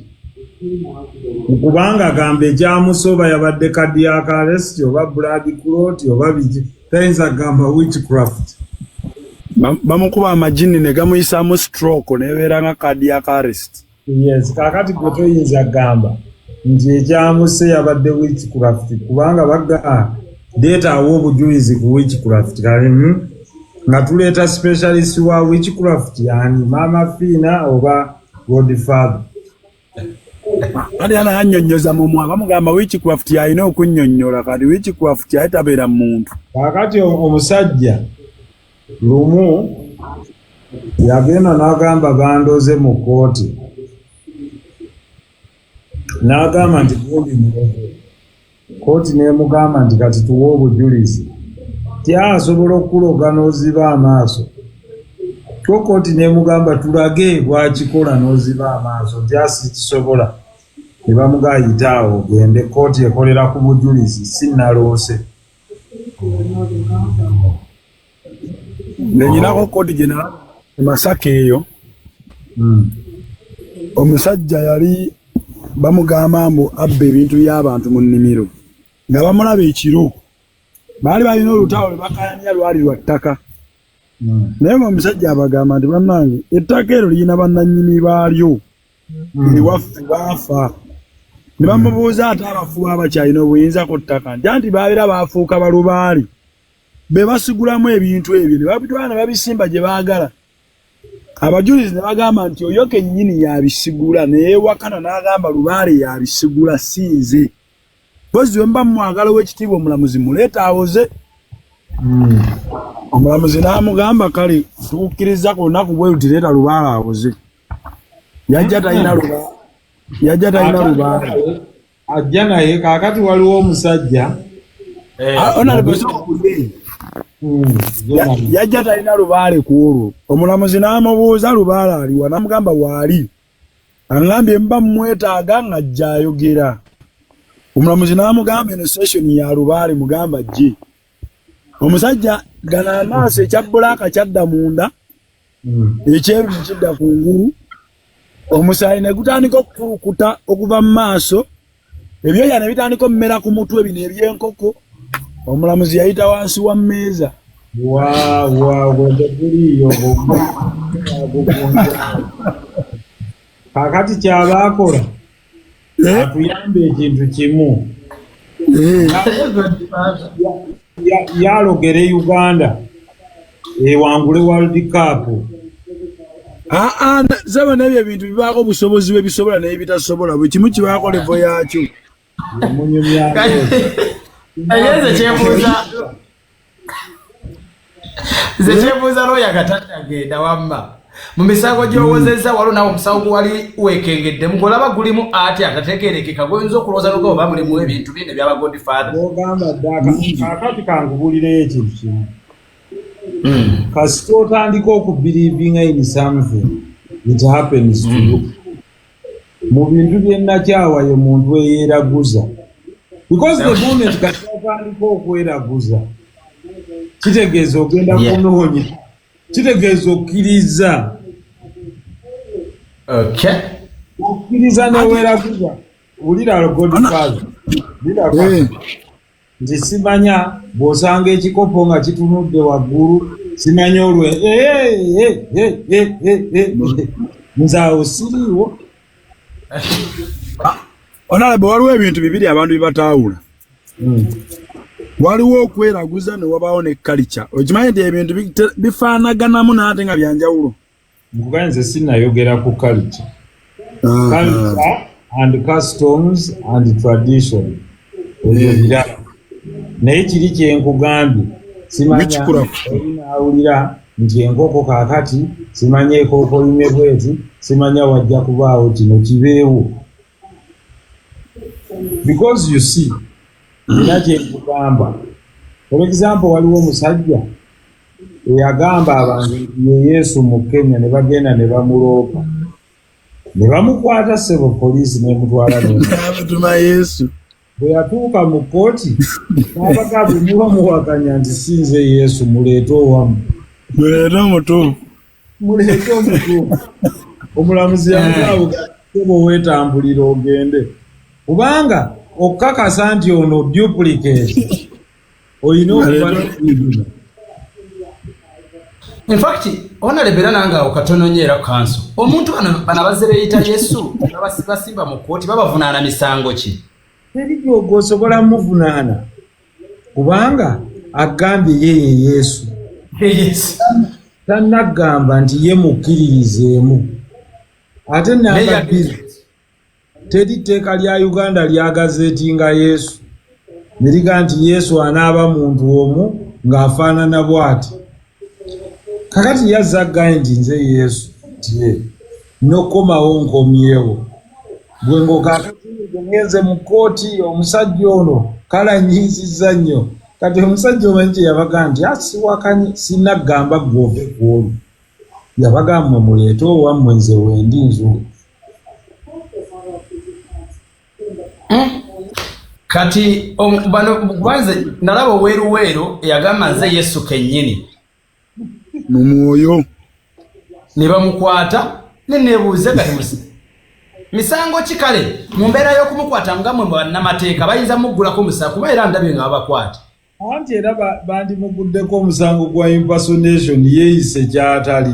Kubanga gambe jamusoba yabadde cardiac arrest oba blood clot oba biki tayinza gamba witchcraft. Bamukuba amajini ne gamuyisamu stroke nebeera nga cardiac arrest. Yes, kakati gwe toyinza gamba nti ekyamuse yabadde witchcraft kubanga baga deetaawo obujulizi ku witchcraft kale nga tuleeta specialist wa witchcraft yani Mama Fina oba Godfather. Kati ana yannyonnyoza mu mwa bamugamba witchcraft yalina okunnyonnyola kati witchcraft yayitabeera mu muntu. Kakati omusajja lumu yagenda n'agamba bandoze mu kooti n'agamba nti gundi mulogo. Kooti n'emugamba nti kati tuwe obujulizi asobola okuloga n'oziba amaaso. Ko kooti n'emugamba tulage bwakikola n'oziba amaaso jasi kisobola. Ne bamugayita awo gende kooti ekolera ku bujulizi sinnaloose. Nenyinako kooti gye Masaka eyo omusajja yali bamugamba mbu abba ebintu by'abantu mu nnimiro nga bamulaba ekiro baali balina olutalo lwe bakayanya lwali lwa ttaka naye omusajja abagamba nti bannange ettaka ero lirina bannannyini baalyo ewaffe baafa ne bamubuuza ate abafuba abakyalina obuyinza ku ttaka nti baabeera baafuuka balubaali be basigulamu ebintu ebyo ne babitwala ne babisimba gye baagala. Abajulizi ne bagamba nti oyo kennyini yabisigula naye wakana n'agamba lubaale yabisigula sinze. Pozi we mba mwagala w'ekitiibwa omulamuzi muleeta awoze. Omulamuzi n'amugamba kale tukukkiriza ku lunaku bwe luti leeta lubaale awoze. Yajja talina lubaale. Ajja naye kaakati waliwo omusajja. Yajja talina lubaale ku olwo. Omulamuzi n'amubuuza lubaale aliwa n'amugamba waali. Angambye mba mwetaaga ng'ajja ayogera. Omulamuzi n'amugamba eno session ya lubaale mugamba gye. Omusajja gana amaaso ekya bbulaaka kyadda munda. Ekyeru ne kidda ku ngulu. Omusaayi ne gutandika okukulukuta okuva mu maaso. Ebyoya ne bitandika ommera ku mutwe bino eby'enkoko. Omulamuzi yayita wansi wa mmeeza. Kakati kyabaakola atuyambe ekintu kimu. Yalogere Uganda ewangule World Cup. Zaba n'ebyo ebintu bibaako obusobozi bwe bisobola naye bitasobola bwe kimu kibaako levo yakyo. Zechebuza lawyer katagenda wamma mu misango gy'owozezza waliwo nawo omusango wali weekengedde mugolaba gulimu ati atategeerekeka goyinza okulowooza lwoga oba mulimu ebintu bine byaba Godfather. Ogamba ddaka kakati kangubulireyo ekintu kimu. Kasita otandika okubelieving in something it happens to you. Mu bintu byennakyawa ye muntu eyeeraguza. Because the moment kasita otandika okweraguza kitegeeza ogenda kunoonya. Kitegeeza okkiriza. Okay. Okkiriza neweeraguza. Wulira Godfather. Nti simanya bw'osanga ekikopo nga kitunudde waggulu simanya olwe nze awo siriiwo. Honorable waliwo ebintu bibiri abantu bibataawula. Waliwo okweraguza ne wabaawo ne culture. Okimanyi nti ebintu bifaanaganamu n'ate nga byanjawulo. Nkuga nze sinnayogera ku culture. Culture and customs and tradition. Ebyo birala. Naye kiri kyenkugambye simanya nawulira nti enkoko kaakati simanya ekookolime bweti simanya wajja kubaawo kino kibeewo. Because you see nina kyenkugamba. For example waliwo omusajja eyagamba abantu ye Yesu mu Kenya ne bagenda ne bamuloopa ne bamukwata sebo poliisi n'emutwala n'abatuma Yesu. bwe yatuuka mu kkooti n'abagabo ne bamuwakanya nti sinze Yesu muleete owamu. Muleete omutuufu. Muleete omutuufu. Omulamuzi yamugamba bwe weetambulira ogende. Kubanga okukakasa nti ono duplicate olina okuba n'okuyiguna. In fact, Honorable nanga okatono nyera kanso. Omuntu bana bazereeta Yesu basimba mu kkooti babavunaana misango ki? Teri gy'osobola muvunaana kubanga agambye ye Yesu. Yes. Tannagamba nti ye mukkiririzeemu. Ate namba bbiri teri tteeka lya Uganda lya gazeetinga Yesu ne liga nti Yesu anaaba muntu omu ng'afaanana bw'ati. Kakati yazza aggaye nti nze Yesu nti n'okkomawo nkomyewo. Gwe ng'okakati ngenze mu kkooti omusajja ono kalanyiizizza nnyo. Kati omusajja omanyi kye yabaga nti asiwakanyi sinnaggamba gw'ove kw'oli. Yabagamba muleete owammwe nze wendi Nzuulah. Kati bano gwanze nalaba weeruweero eyagamba nze Yesu kennyini. Mu mwoyo. Ne bamukwata ne neebuuze kati misango ki kale mu mbeera y'okumukwata nga mwe bannamateeka bayinza muggulako musango kuba era ndabye nga babakwata. Anti era bandimuguddeko omusango gwa impersonation yeeyise ky'atali.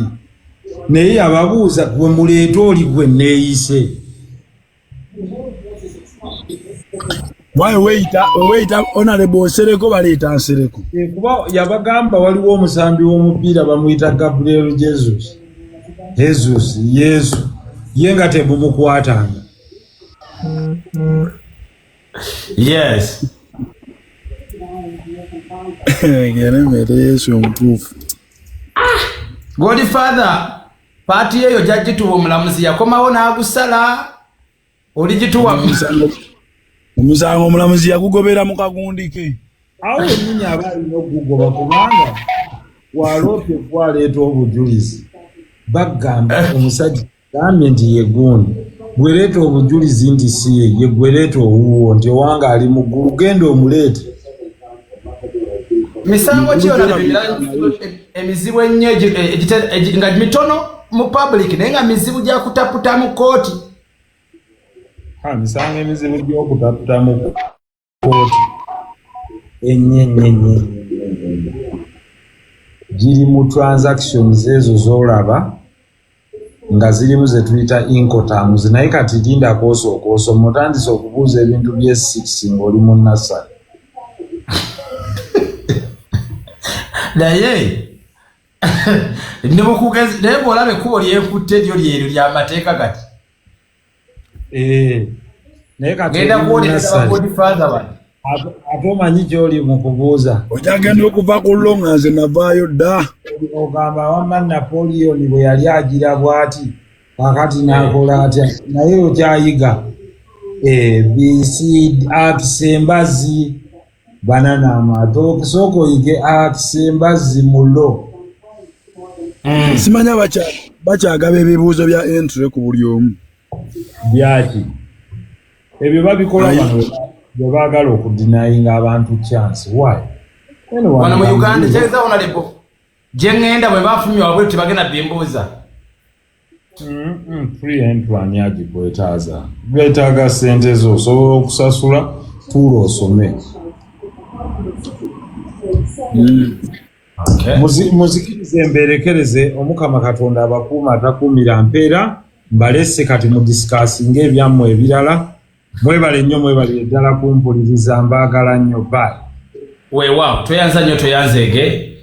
Naye yababuuza gwe muleete oli gwe neeyise. Weeyita Honorable Nsereko baleeta Nsereko. Kuba yabagamba waliwo omusambi w'omupiira bamuyita Gabriel Jesus. Yesu. Ye nga tebumukwatanga. Yes. Geremere Yesu omutuufu. Godfather, paati eyo jagituwa omulamuzi yakomawo n'agusala oligituwa omusango omulamuzi yagugobera mu kagundi ke. Awo nnyini aba alina okugugoba kubanga bw'aloopye bw'aleeta obujulizi bagamba omusajja gambye nti ye gundi bw'ereeta obujulizi nti si ye gwereeta owuwo nti owange ali mu ggulu genda omuleete. Misango ki olabira emizibu ennyo nga mitono mu public naye nga mizibu gya kutaputa mu kkooti. Misango emizibu gy'okutaputa mu kkooti ennyo giri mu transactions ezo z'olaba nga zirimu ze tuyita incoterms naye kati linda kooso mutandise okubuuza ebintu bye6 ng'oli mu nasale. Naye ndibukugezi naye bw'olaba ekkubo lyekutte lyo lyeryo ly'amateeka kati. Naye kati genda kuwoleza Godfather bano. Ate omanyi gy'oli mu kubuuza. Okyagenda okuva ku lo nga nze navaayo dda. Ogamba wamma Napoleon bwe yali agira bw'ati kakati n'akola atya naye okyayiga. BC akisembazi banana amatooke sooka oyige akisembazi mu lo. Simanya bakyagaba ebibuuzo bya entry ku buli omu. Byaki ebyo babikola bano bwe baagala okudinayinga abantu chance. Why? Wano mu Uganda kyeza Honorable gye ŋŋenda bwe bafumye wabwe tebagenda bimbuuza. Free entry ani agikwetaaza beetaaga ssente zo osobola okusasula tuula osome. Muzikirize emberekereze omukama Katonda abakuuma atakuumira mpeera mbalese kati mu discussinga ebyammwe ebirala. Mwebale nnyo mwebale eddala kumpuliriza mbaagala nnyo bye. Weewaawo tweyanza nnyo tweyanzeege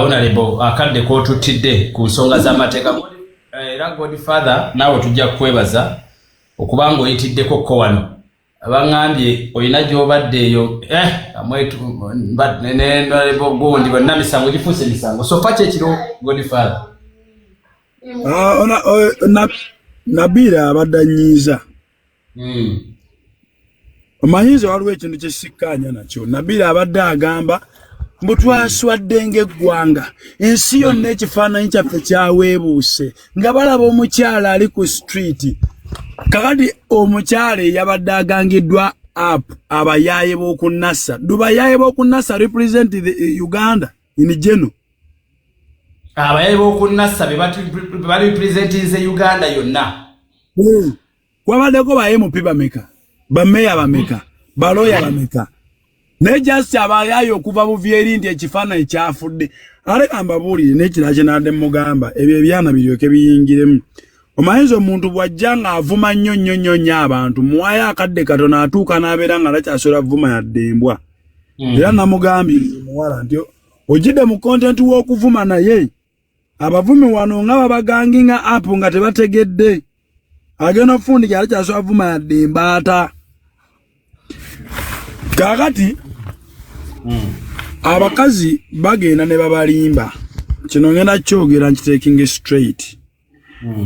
Honorable akadde k'otuttidde ku nsonga z'amateeka era Godfather naawe tujja kukwebaza okubanga oyitiddeko ko wano. Abangambye olina gy'obadde eyo amwetu gundi bonna misango gifuuse misango so pa kyekiro Godfather. Nabira abadde annyiiza. Omanyiiza waliwo ekintu kye sikkaanya nakyo. Nabira abadde agamba mbu twaswadde ng'eggwanga ensi yonna ekifaananyi kyaffe kyaweebuuse nga balaba omukyala ali ku street. Kakati omukyala yabadde agangiddwa up abayaye bokunasa. Do bayaye bokunasa represent the Uganda in general? Abayaye bokunasa be represent the Uganda yonna. Kwabadeko baye mu pipa meka. Bameya bameka. Baloya bameka. Ne just abayaye okuva buvyeri ndi ekifana ekyafudde. Ale ambabuli ne kiraje nade mugamba ebyo byana biryoke biyingiremu. Omayenzo omuntu bwajjanga avuma nnyo abantu muwaya akadde katona atuuka n'abeera nga lakyasola vuma yaddembwa. Era namugambi muwala nti ojidde mu content w'okuvuma naye abavumi wano nga babaganginga apu nga tebategedde agenda ofundi kyalakyasola vuma yaddemba ata. Kakati abakazi bagenda ne babalimba. Kino ngenda kyogera nkitekinge straight.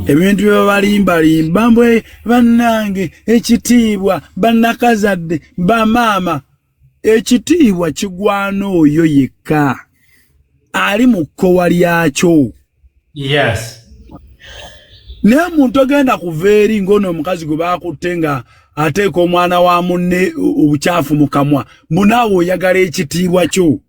Ebintu byebalimba mbwe bannange ekitiibwa bannakazadde bamama ekitiibwa kigwana oyo yekka ali mu kkowa lyakyo. Yes. Naye omuntu ogenda kuva eri ng'ono omukazi gwe baakutte nga ateeka omwana wa munne obukyafu mu kamwa munaawe oyagala ekitiibwa kyo.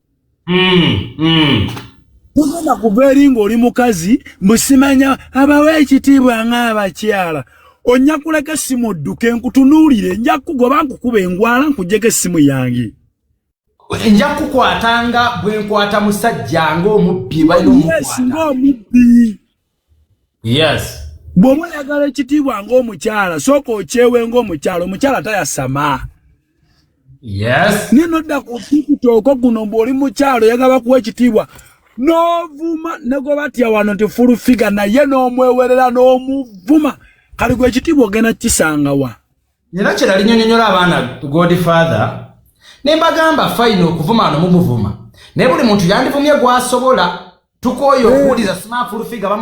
Ogenda kuva eri ng'oli mukazi musimanya abawa ekitiibwa ng'abakyala ojja kuleka essimu odduke nkutunuulire nja kugoba nkukuba engwala nkuggyeko essimu yange. Nja kukwatanga bwe nkwata musajja ng'omubbi balina omukwata. Ng'omubbi. Yes. Bw'oba oyagala ekitiibwa ng'omukyala sooka okyewe ng'omukyala omukyala tayasama. Yes. Ninodda ku TikTok guno bw'oli mukyala oyagala kuwa ekitiibwa n'ovuma nego batya wano nti full figure naye n'omwewerera n'omuvuma kali gwe ekitiibwa ogenda kisanga wa. Era kirali nnyonnyonnyola abaana Godfather ne mbagamba fayina okuvuma wano mumuvuma naye buli muntu yandivumye gw'asobola tukooyo okuwuliza smart full figure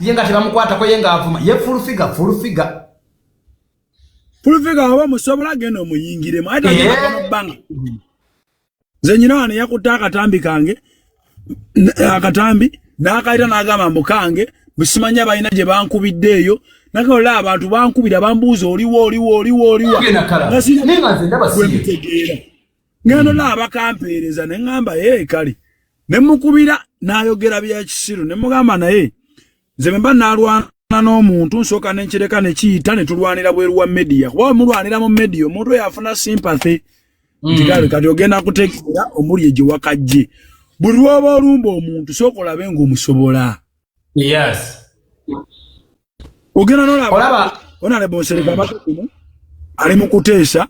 ye nga tebamukwatako ye ng'avuma ye full figure. Full figure oba musobola genda omuyingiremu ate agenda mu bbanga. Nze nyina wano yakutte akatambi kange akatambi n'akayita n'agamba mukange busimanya balina gye bankubidde eyo nakola abantu bankubira bambuuza oliwo. Ngeno laba kampeereza ne ngamba kale ne mukubira n'ayogera bya kisiru ne mugamba naye nze mba nalwana n'omuntu nsooka n'enkireka ne kiyita ne tulwanira bweru wa media kuba mulwanira mu media omuntu yafuna sympathy nti kati ogenda kuteekera omuli gye wakajje buli lw'oba olumba omuntu sooka olabe ng'omusobola. Yes. Ogenda n'olaba Honorable Nsereko abatukumu ali mu kuteesa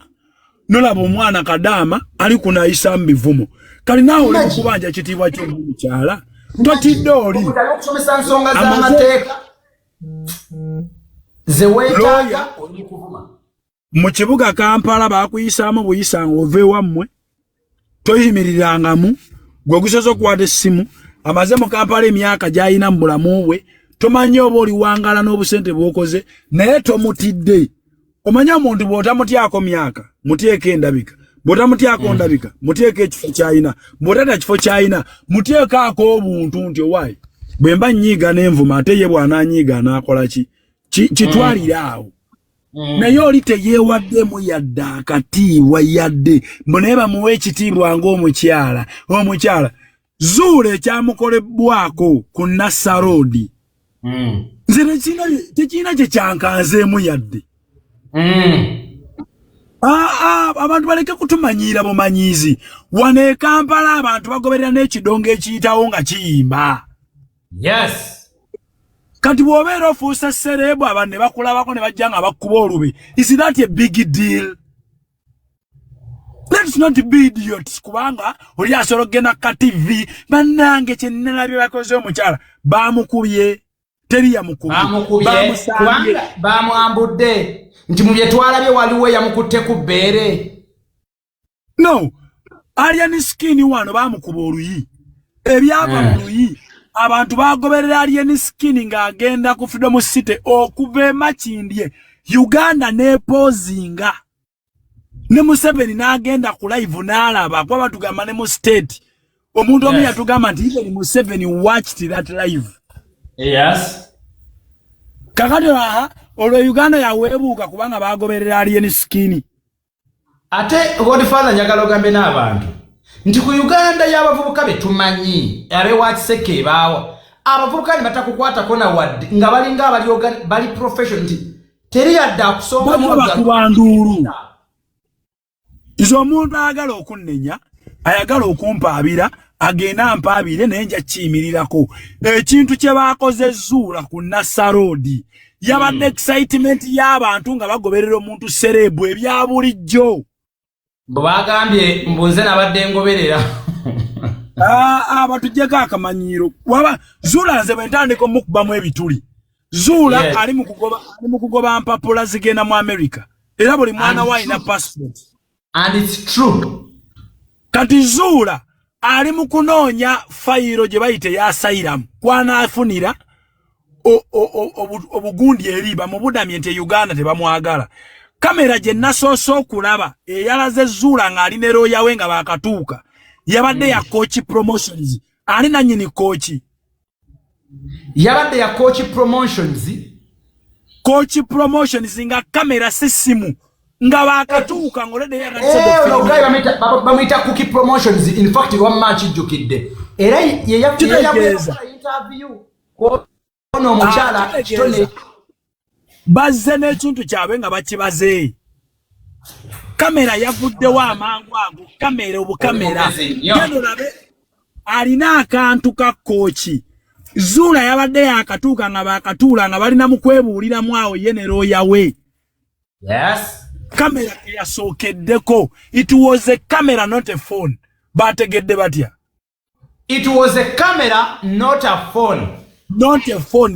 n'olaba omwana Kadaama ali kunayisa mu bivumo kali naawe oli mukubanja ekitiibwa ky'omukyala totidde oli okusomesa nsonga z'amateeka ze weetaaga oli kuvuma. Mu kibuga Kampala baakuyisaamu buyisanga ove wammwe toyimirirangamu gwe gusoza okukwata essimu amaze mu Kampala emyaka gy'alina mu bulamu bwe tomanyi oba oli wangala n'obusente bw'okoze naye tomutidde. Omanya omuntu bw'otamutyako myaka muteeka endabika bw'otamutyako ndabika muteeka ekifo ky'alina bw'otata kifo ky'alina muteekaako obuntu nti owaayi bwe mba nnyiiga n'envuma ate ye bw'anaanyiiga anaakola ki kitwalira awo. Naye oli teyeewaddemu yadde akatiibwa yadde naye bamuwa ekitiibwa ng'omukyala. Zuulah ekyamukolebwako ku Nassa Road nze tekirina kye kyankanzeemu yadde. Abantu baleke kutumanyiira bumanyiizi wano e Kampala abantu bagoberera n'ekidongo ekiyitawo nga kiyimba. Yes. Kati bw'obeera ofuusa serebu abantu ne bakulabako ne bajja nga bakkuba olube. Is that a big deal? Let's not be idiots kubanga oli asobola okugenda ka TV bannange kye nnalabye bakoze omukyala baamukubye teri yamukubye kubanga baamwambudde nti mu bye twalabye waliwo yamukutte ku bbeere. No, alien skin wano baamukuba oluyi ebyava mu luyi abantu bagoberera alien skin ng'agenda ku Freedom City okuva Makindye Uganda nepozinga ne Museveni n'agenda ku live n'alaba kuba batugamba ne mu state omuntu omu yatugamba nti even Museveni watched that live. Yes. Kakati olwo Uganda yaweebuuka kubanga bagoberera alien skin. ate Godfather njagala ogambe n'abantu nti ku Uganda y'abavubuka betumanyi abewa Kiseke baawo abavubuka batakukwatako na wadde nga balinga bali profession nti teri yadde akusonga mu kubandulu izo omuntu ayagala okunnenya ayagala okumpaabira agenda mpaabire naye nja kiyimirirako ekintu kye baakoze Zuulah ku Nasarodi yabadde excitement y'abantu nga bagoberera omuntu serebu ebya bulijjo bagambye mbunze nabadde ngoberera batujjeko akamanyiiro waba Zuulah nze bwentandika mukubamu ebituli Zuulah ali mu kugoba mpapula zigenda mu America era buli mwana waina passport and it's true kati Zuulah ali mu kunoonya fayiro gye bayite ya asylum kwanaafunira obugundi eriba mu budamye nti Uganda tebamwagala kamera gye nasoose okulaba eyalaze Zuulah ng'ali ne looya we nga baakatuuka yabadde ya coach promotions ali nannyini coach yabadde ya coach promotions nga kamera sisimu nga baakatuuka ngolede bamuyita cookie promotions in fact one match jukidde era interview ono omukyala kitone bazze n'ekintu kyabwe nga bakibaze kamera yavuddewo amangu ago kamera obukamera gendo labe alina akantu ka kooki Zuulah yabadde yakatuuka nga baakatuula nga balina mu kwebuuliramu awo ye ne looya we kamera yasookeddeko it was a camera not a phone bategedde batya it was a camera not a phone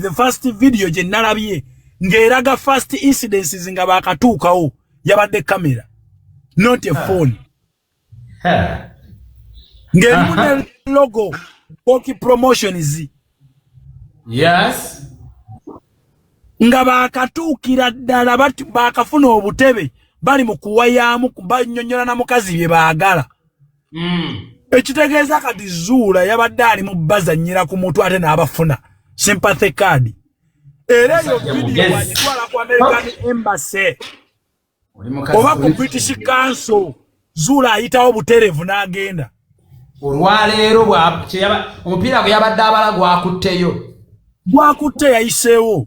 the first video gye nalabye ng'eraga first incidences nga baakatuukawo yabadde kamera not a phone ng'erimu ne logo Koki Promotions nga baakatuukira ddala baakafuna obutebe bali mu kuwayaamu banyonnyola na mukazi bye baagala ekitegeeza kati Zuulah yabadde ali mu bazannyira ku mutwe ate n'abafuna sympathy card era eyo video wagitwala ku American Embassy oba ku British Council Zuulah ayitawo buterevu n'agenda olwaleero omupiira gwe yabadde abala gwakutte yayiseewo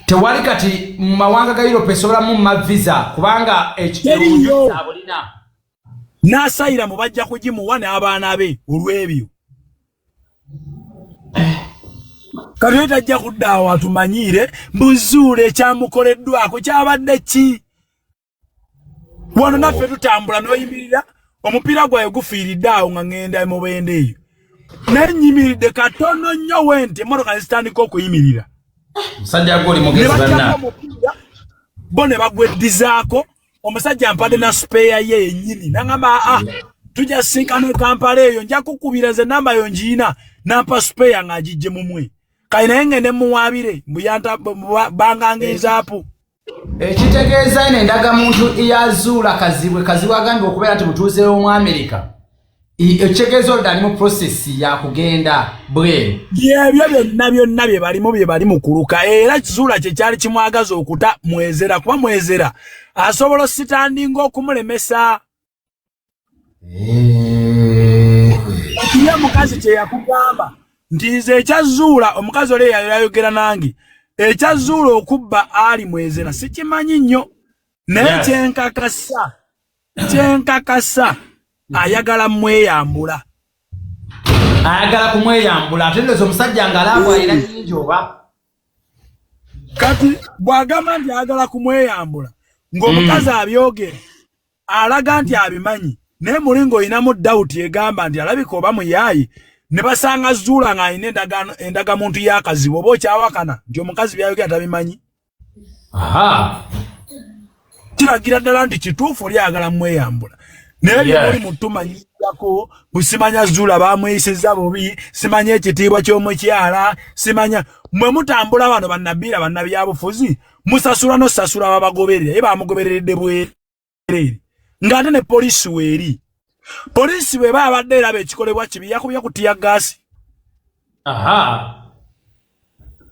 tewali kati mu mawanga ga Europe esobolamu mavisa kubanga ekiriyo abulina n'asayira mu bajja kugimuwa n'abaana be olw'ebyo kati tajja kuddaawo atumanyiire Zuulah ekyamukoleddwako kyabadde ki wano naffe tutambula n'oyimirira omupiira gwayo gufiiridde awo nga ngenda mu bende eyo nenyimiridde katono nnyo wente emmotoka zitandika okuyimirira musajja goli mugezi banna bo ne bagweddizaako omusajja mpadde na spare ye yennyini nangamba tujja sinkana Kampala eyo nja kukubira ze namba yo njiina nampa spare nga agijje mumwe kali naye ngende muwaabire mbuyanta bangangenzaapu ekitegeeza eno endagamuntu ya Zuulah kazibwe agambye okubeera nti mutuuzeewo mu America ekitegeeza olwo ali mu process ya kugenda bweru ebyo byonna bye bali mu kuluka era Zuulah kye kyali kimwagaza okuta mwezera kuba mwezera asobola ositandinga okumulemesa mukazi kye yakugamba nti nze ekya Zuulah omukazi oli yayogera nange ekya Zuulah okubba ali mwezera sikimanyi nnyo naye kyenkakasa ayagala mweyambula ate ndoza omusajja ng'alaabwa alina nyingi oba kati bw'agamba nti ayagala kumweyambula ng'omukazi abyogera alaga nti abimanyi naye muli ng'olinamu dawuti egamba nti alabika oba muyaayi ne basanga Zuulah ng'alina endagamuntu y'akazibu oba okyawakana nti omukazi byayogera tabimanyi kiragira ddala nti kituufu oli ayagala mweyambula naye byemuli mutumanyirako busimanya Zuulah bamweyisizza bubi simanya ekitiibwa ky'omukyala simanya mwe mutambula bano bannabiira bannabyabufuzi musasula nosasula babagoberera ye bamugobereredde bwereere ng'ate ne poliisi weeri poliisi bwe baabadde eraba ekikolebwa kibi yakubye kutiya gaasi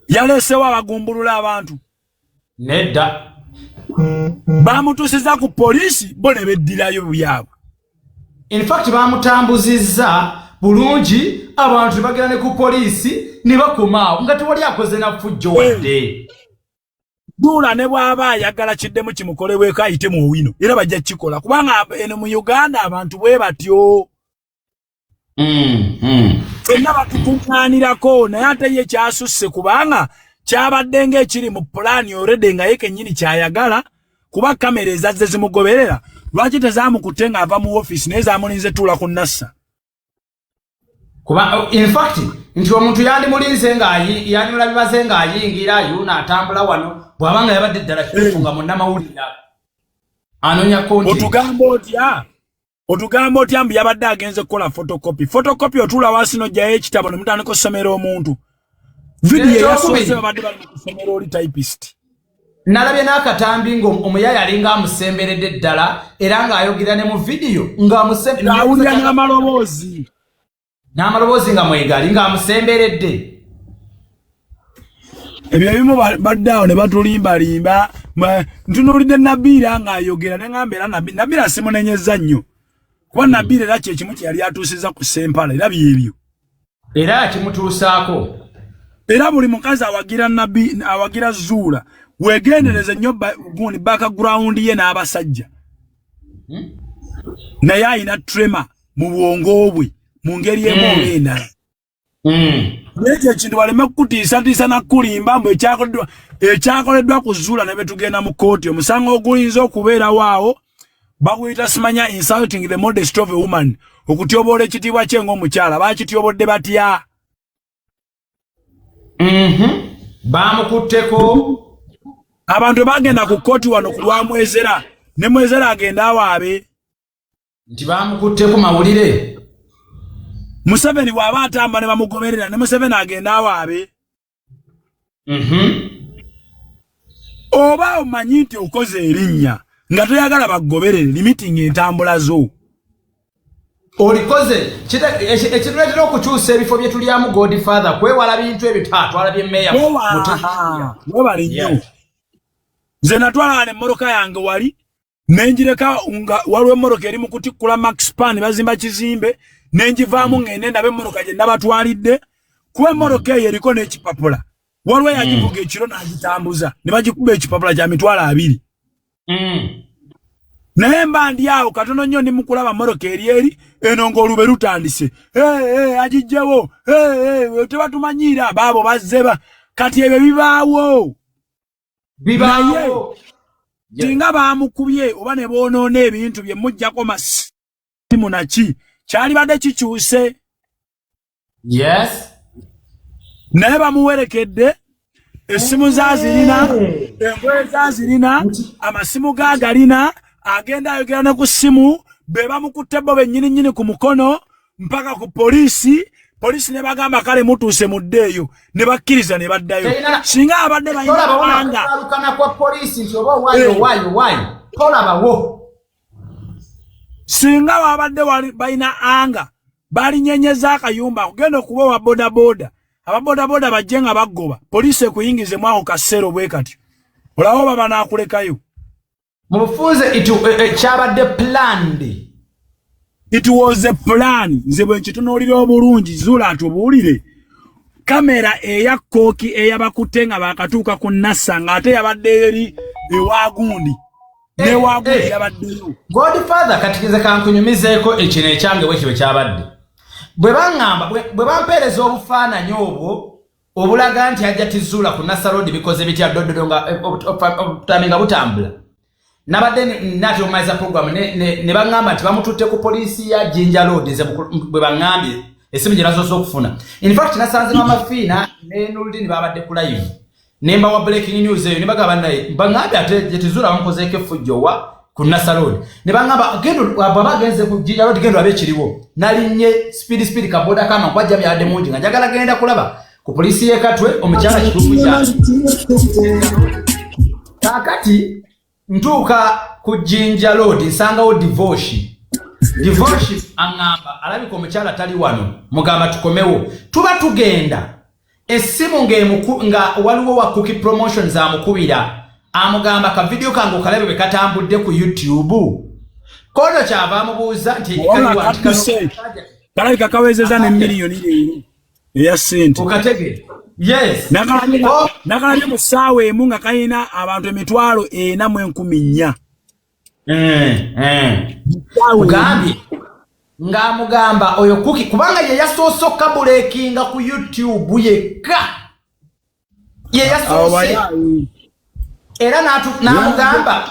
yaleesewo abagumbulula abantu nedda bamutusiza ku poliisi bo ne beddirayo byabwe. In fact bamutambuzizza bulungi abantu bagera ne ku poliisi ne bakomaawo nga tewali akoze na fujjo wadde. Zuulah ne bw'aba ayagala kiddemu kimukolebweko ayite mu wino era bajja kikola kubanga eno mu Uganda abantu bwe batyo. Fenna batukuŋŋaanirako naye ate ye kyasusse kubanga kyabadde ng'ekiri mu pulaani already nga ye kennyini kyayagala kuba kamera ezazze zimugoberera lwaki tezaamukutte ng'ava mu ofiisi naye zaamulinze tuula ku Nassa. Kuba in fact nti omuntu yandimulinze yandimulabibaze ng'ayingira yuuna atambula wano bw'abanga yabadde ddala kitufunga mu nnamawulire anoonya konti. Otugamba otya mbu yabadde agenze kukola photocopy otuula wansi n'ojjayo ekitabo ne mutandika okusomera omuntu. Vidiyo yasoose babadde bali mu kusomera oli typist. Nalabye n'akatambi ng'omuyaya alinga amusemberedde ddala era ng'ayogera ne mu vidiyo ng'amusemberedde. Awulira n'amaloboozi. N'amaloboozi nga mwegali ng'amusemberedde. Ebyo ebimu badde awo ne batulimbalimba ntunuulidde Nabiira ng'ayogera ne ngamba era Nabiira simunenyezza nnyo. Kuba Nabiira era kye kimu kye yali atuusizza ku Sempala era byebyo. Era kimutuusaako. Era buli mukazi awagira Zuulah wegendereze nnyo gundi background ye n'abasajja. Naye ayina trema mu bwongo bwe mu ngeri emu oba endala. Nekyo ekintu baleme kukutiisatiisa nakulimba mbu ekyakoleddwa ku Zuulah ne betugenda mu kooti omusango oguyinza okubeerawo awo baguyita simanya insulting the modesty of a woman okutyoboola ekitiibwa kye ng'omukyala baakityobodde batya. Bamukutteko abantu bagenda ku kooti wano ku lwa Mwezera ne Mwezera agenda awaabe nti bamukutteko mawulire. Museveni bw'aba atamba ne bamugoberera ne Museveni agenda awaabe. Oba omanyi nti okoze erinnya nga toyagala bagoberere limiting entambula zo. Olikoze ekituleetera okukyusa ebifo bye tulyamu Godfather kwewala bintu ebitaatu alabye meya webali nnyo. Nze natwala n'emmoroka yange wali nenjireka nga waliwo emmoroka eri mu kutikkula Max Pan bazimba kizimbe nenjivaamu ngende ndabe emmoroka gye nabatwalidde kuba emmoroka eyo eriko n'ekipapula waliwo yagivuga ekiro n'agitambuza ne bagikuba ekipapula kya mitwalo 2. Naye mba ndi awo katono nnyo ndi mu kulaba mmoroka eri eno ng'olube lutandise agijjewo tebatumanyiira baabo bazzeba kati ebyo bibaawo. Singa baamukubye oba ne boonoona ebintu bye mujjako masimu naki kyali badde kikyuse. Naye bamuwerekedde essimu zaazirina engoye zaazirina amasimu gaagalina agenda ayogera ne ku ssimu be bamukutte bo bennyini ku mukono mpaka ku poliisi ne bagamba kale mutuuse muddeeyo ne bakkiriza ne baddayo. Singa abadde bayina singa babadde bayina anga balinyenyeza akayumba kugenda okuba wa bodaboda ababodaboda bajje nga bagoba poliisi ekuyingize mwaho kaseero bwe kati olawo baba naakulekayo. Mufunze kyabadde planned. It was a plan. Nze bwe nkitunuulira obulungi Zuulah atubuulire kamera eya kooki eyabakutte nga bakatuuka ku Nassa ng'ate yabadde eri ewagundi ne wagundi yabaddeyo. Godfather katikize kankunyumizeeko ekino ekyange bwe kibe kyabadde bwe bampeereza obufaananyi obwo obulaga nti Hajjat Zuulah ku Nassa Road bikoze bitya ddododo nga obutami nga butambula. Nabadde nati omaiza program ne bangamba nti bamututte ku poliisi ya Jinja Road nze bwe bangambye esimu gye nasoose okufuna. In fact nasanze Mamafiina ne Nurdin babadde ku live nemba wa breaking news eyo ne bagamba naye bangambye ate Zuulah bamukozeeko effujjo wa ku Nassa Road ne bangamba gendo bagenze ku Jinja Road gendo abekiriwo nalinye speed kaboda kama kwajja byadde mungi nga njagala genda kulaba ku poliisi ye Katwe omukyala kituufu kya kakati ntuuka ku Jinja Road nsangawo divorce angamba alabika omukyala tali wano mugamba tukomewo tuba tugenda essimu nga waliwo wa Cookie Promotions amukubira amugamba ka video kangu kalebe bekatambudde ku YouTube kono kyava amubuuza nti kalabi kakawezeza ne miliyoni leero eya sente ukatege yes nakalabye mu ssaawa emu nga kalina abantu 40,000 Mugambi ng'amugamba oyo kuki kubanga ye yasoosoka bulekinga ku YouTube yekka ye yasoose era n'amugamba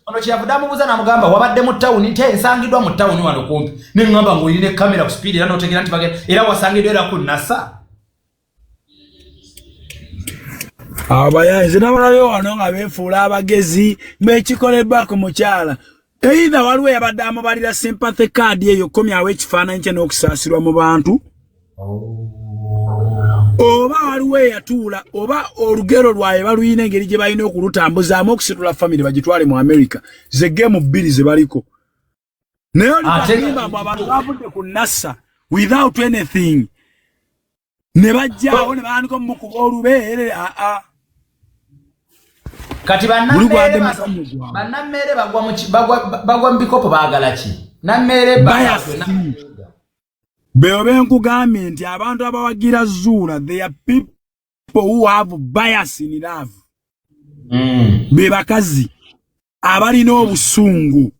ono kyeyavudde amubuuza n'amugamba wabadde mu ttawuni nti nsangidwa mu ttawuni wano kumpi neŋŋamba ng'olina kamera ku speed era n'otegeera nti bagenda era wasangiddwa era ku NASA abayanzi n'abalabyo wano nga beefuula abagezi ng'ekikoleddwa ku mukyala either waliwo yabadde amubalira sympathy card eyo komyawo ekifaananyi kye n'okusaasirwa mu bantu oba waliwo eyatuula oba olugero lwaye baluyina engeri gye balina okulutambuzaamu okusitula family bagitwale mu America ze gemu bbiri ze baliko naye olibagimbamu abantu bavudde ku NASA without anything ne bajjaawo ne baandika omukuba olubeere kati bannammere bagwa mu bikopo baagala ki nammere beobe nkugambye nti abantu abawagira Zuulah they are people who have bias in love be bakazi abalina obusungu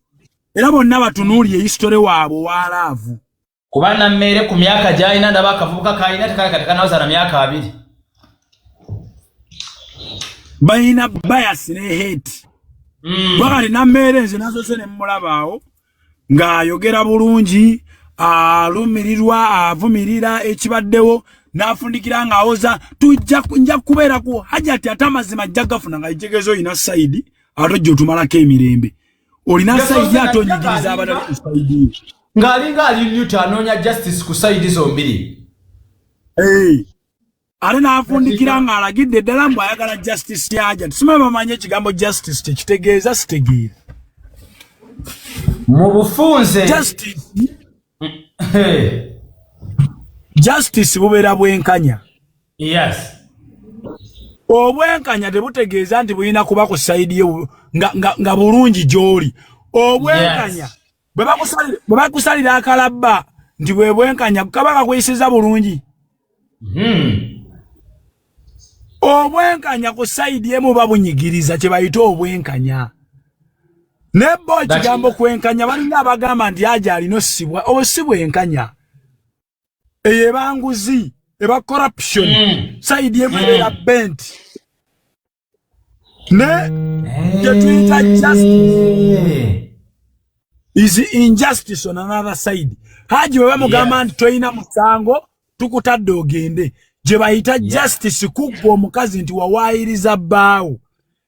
era bonna batunuulye history waabwe wa love kuba nammere ku myaka gy'alina ndaba akavubuka k'alina tekanaweza na myaka 2 balina bias ne hate wakati nammere nze nazo se ne mmulabaawo ng'ayogera bulungi alumirirwa avumirira ekibaddewo n'afundikira ng'awoza nja kubeera ku Hajjat ate amazima ajja gafuna nga ejegezo olina sayidi ate ojja otumalako emirembe olina sayidi ate onyigiriza abalala ku sayidi ng'alinga ali Newton anoonya justice ku sayidi zombiri ate n'afundikira ng'alagidde ddala mbu ayagala justice ya Hajjat simanyi bamanye ekigambo justice tekitegeeza sitegeera mu bufunze justice bubeera bwenkanya yes obwenkanya tebutegeeza nti bulina kuba ku sayidi nga bulungi gy'oli obwenkanya bwe bakusalira akalabba nti bwe bwenkanya kaba kakuyisiza bulungi obwenkanya ku sayidi emu babunyigiriza kye bayita obwenkanya nebo kigambo kwenkanya balina abagamba nti aja alina osibwa obusibwenkanya eyo ebanguzi eba corruption sayidi emu ebeera bent ne gyetuyita justice is injustice on another side haji bwe bamugamba nti toyina musango tukutadde ogende gye bayita justice kuggwa omukazi nti wawaayiriza bbaawo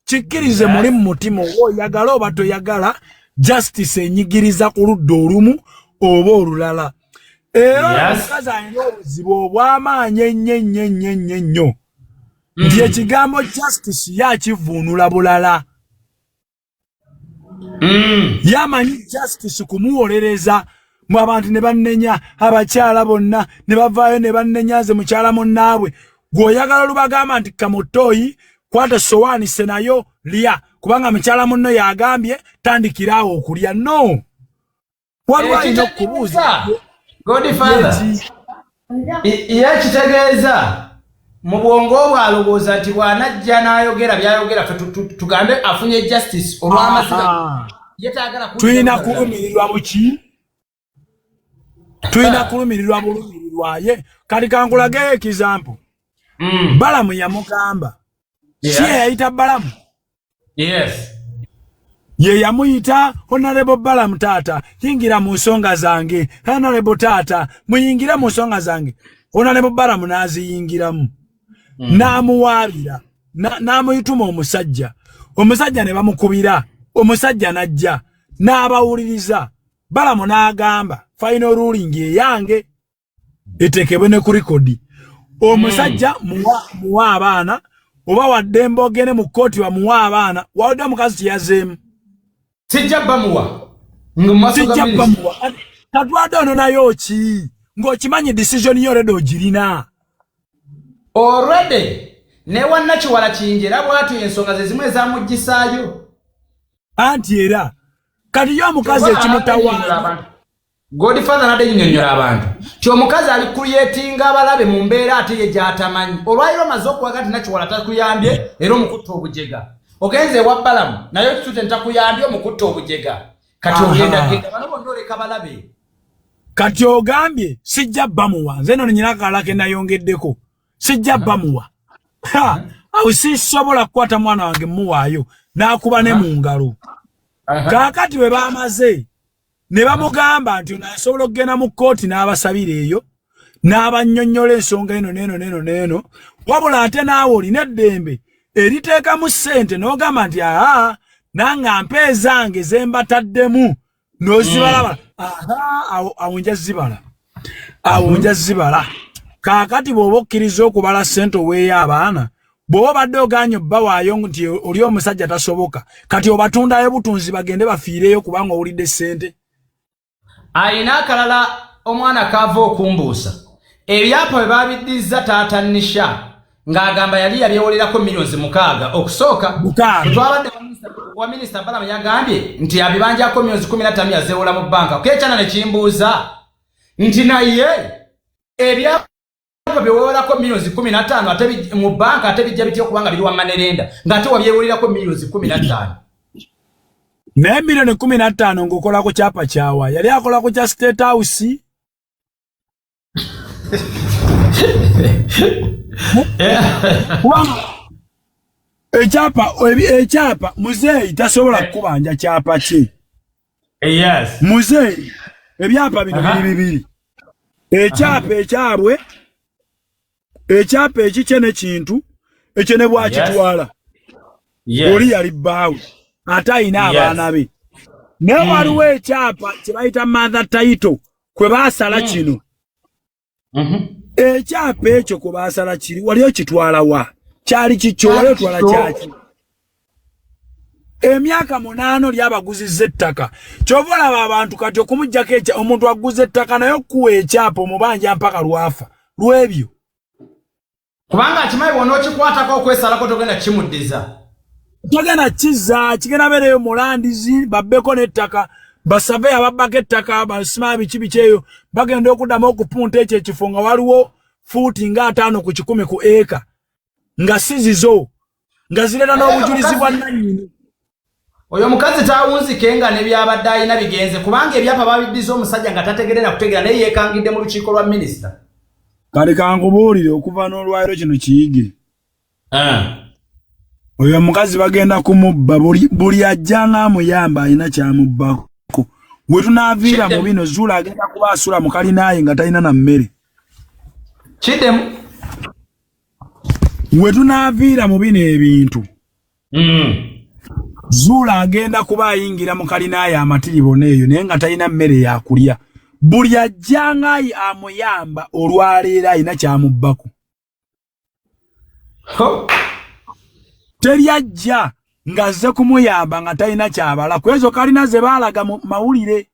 kikkirize muli mu mutima oyagala oba toyagala justice enyigiriza ku ludda olumu oba olulala era omukazi alina obuzibu obw'amaanyi ennyo nti ekigambo justice yakivuunula bulala yamanyi justice kumuwolereza mu abantu ne bannenya abakyala bonna ne bavaayo ne bannenyaze mukyala munnaabwe gw'oyagala lubagamba nti kamotoyi kwata sowaani senayo lya kubanga mukyala munno yagambye tandikiraawo okulya no waliwo alina okubuuza Godfather yakitegeeza mu bwongo bwe alowooza nti bw'anajja n'ayogera byayogera tugambe afunye justice olw'amaziga yetaagala tulina kulumirirwa buki tulina kulumirirwa bulumirirwaye kati kankulageyo ekizampo Balamu yamugamba si yayita Balamu ye yamuyita Honorable Balamu taata yingira mu nsonga zange Honorable taata muyingira mu nsonga zange Honorable Balamu n'aziyingiramu n'amuwaabira n'amuyituma omusajja ne bamukubira omusajja n'ajja n'abawuliriza Balamu n'agamba final ruling eyange etekebwe ne ku rekodi omusajja muwa abaana oba wadde mbogene mu kkooti bamuwa abaana wadde omukazi kyeyazeemu sijja bamuwa katwadde ono nayo ki ng'okimanyi decision yo already ogirina already ne wannakiwala kinjera bwatu ensonga ze zimwe zamuggisaayo anti era kati yo omukazi ekimutawaana Godfather nade nnyonnyola abantu ti omukazi ali creating abalabe mu mbeera ate ye gyatamanyi olwaliro maze okuwa kati nakiwala takuyambye era omukutta obujega ogenze ewa balamu naye kitute ntakuyambye omukutta obujega kati ogenda genda bano bonna oleka balabe kati ogambye sijja bamuwa nze no nyina kala ke nayongeddeko sijja bamuwa awo sisobola kukwata mwana wange muwaayo n'akuba ne mu ngalo kaakati bwe baamaze ne bamugamba nti nasobola okugenda mu kkooti n'abasabira eyo n'abannyonnyola ensonga eno n'eno wabula ate naawe olina eddembe eriteekamu ssente n'ogamba nti nanga mpe zange ze mbataddemu n'ozibalaba awo nja zibala kaakati bw'oba okkiriza okubala ssente oweeyo abaana bw'oba badde oganye obbawaayo nti oli omusajja tasoboka kati obatundayo butunzi bagende bafiireyo kubanga owulidde ssente ayina akalala omwana kaava okumbuusa ebyapa bwe babiddiza taata Nisha ng'agamba yali yabyewolerako miliyoni 6 okusooka twabadde wa minisita Balamu yagambye nti abibanjako miliyoni 15 yazeewola mu banka kekyana ne kimbuuza nti naye ebyapa byewolerako miliyoni 15 ate mu banka ate bijja bitya okubanga biri wa manerenda ng'ate wabyewolerako miliyoni 15 ne miliyoni 15 ngokola ku kyapa kyawa yali akola ku kya State House ekyapa muzeeyi tasobola kukubanja kyapa kye muzeeyi ebyapa bino bibiri ekyapa ekyabwe ekyapa ekikye n'ekintu ekyo ne bwakitwala oli yali bbaawe ate ayina abaana be ne waliwo ekyapa kye bayita mother title kwe baasala kino ekyapa ekyo kwe baasala kiri wali okitwala wa kyali kikyo wali otwala kyaki emyaka 8 lyabaguzizza ettaka kyova olaba abantu kati okumuggyako omuntu aguza ettaka naye okuwa ekyapa omubanja mpaka lwafa lw'ebyo kubanga akimanyi bwona okikwatako okwesalako togenda kimuddiza togenda kizza kigenda beereyo mulandizi babbeko n'ettaka basave ababbako ettaka basima biki eyo bagenda okuddamu okupunta ekyo ekifo nga waliwo fuuti nga 5 ku 10 ku eka nga sizizo nga zireeta n'obujulizi bwa nannyini oyo mukazi taawunzike nga ne byabadde ayina bigenze kubanga ebyapa babiddiza omusajja nga tategerera kutegeera naye yeekangidde mu lukiiko lwa minisita kale kankubuulire okuva n'olwaliro kino kiyige oyo mukazi bagenda kumubba buli ajja ng'amuyamba alina kyamubbako we tunaaviira mu bino Zuulah agenda kuba asula mu kalinaaye nga talina na mmere kiddemu we tunaaviira mu bino ebintu Zuulah agenda kuba ayingira mu kalinaaye amatiribo n'eyo naye nga talina mmere yakulya buli ajja ng'ayi amuyamba olwaleero alina kyamubbako teri ajja ng'azze kumuyamba nga talina kyabala kwezo kalina ze baalaga mu mawulire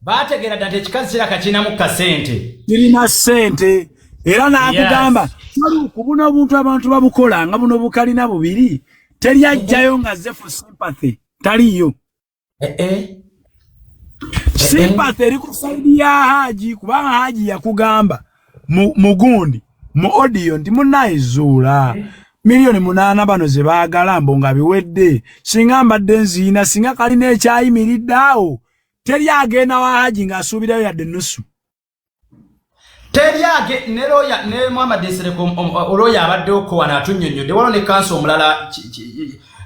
baategeera ddala ekikazi kiraka kirinamu kasente kirina ssente era n'akugamba tali okubuna obuntu abantu babukola nga buno bukalina bubiri teri ajjayo ng'azze for sympathy taliyo sympathy eri ku saidi ya Haji kubanga Haji yakugamba mugundi mu audio nti munaye Zuulah miliyoni 8 bano ze baagala mbo nga biwedde singa mbadde nziina singa kalina ekyayimiridde awo teri agenda wa Haji ng'asuubirayo yadde nusu Teriage ne loya ne Muhammad Nsereko oloya abadde okuwana atunnyonnyodde walo ne kanso omulala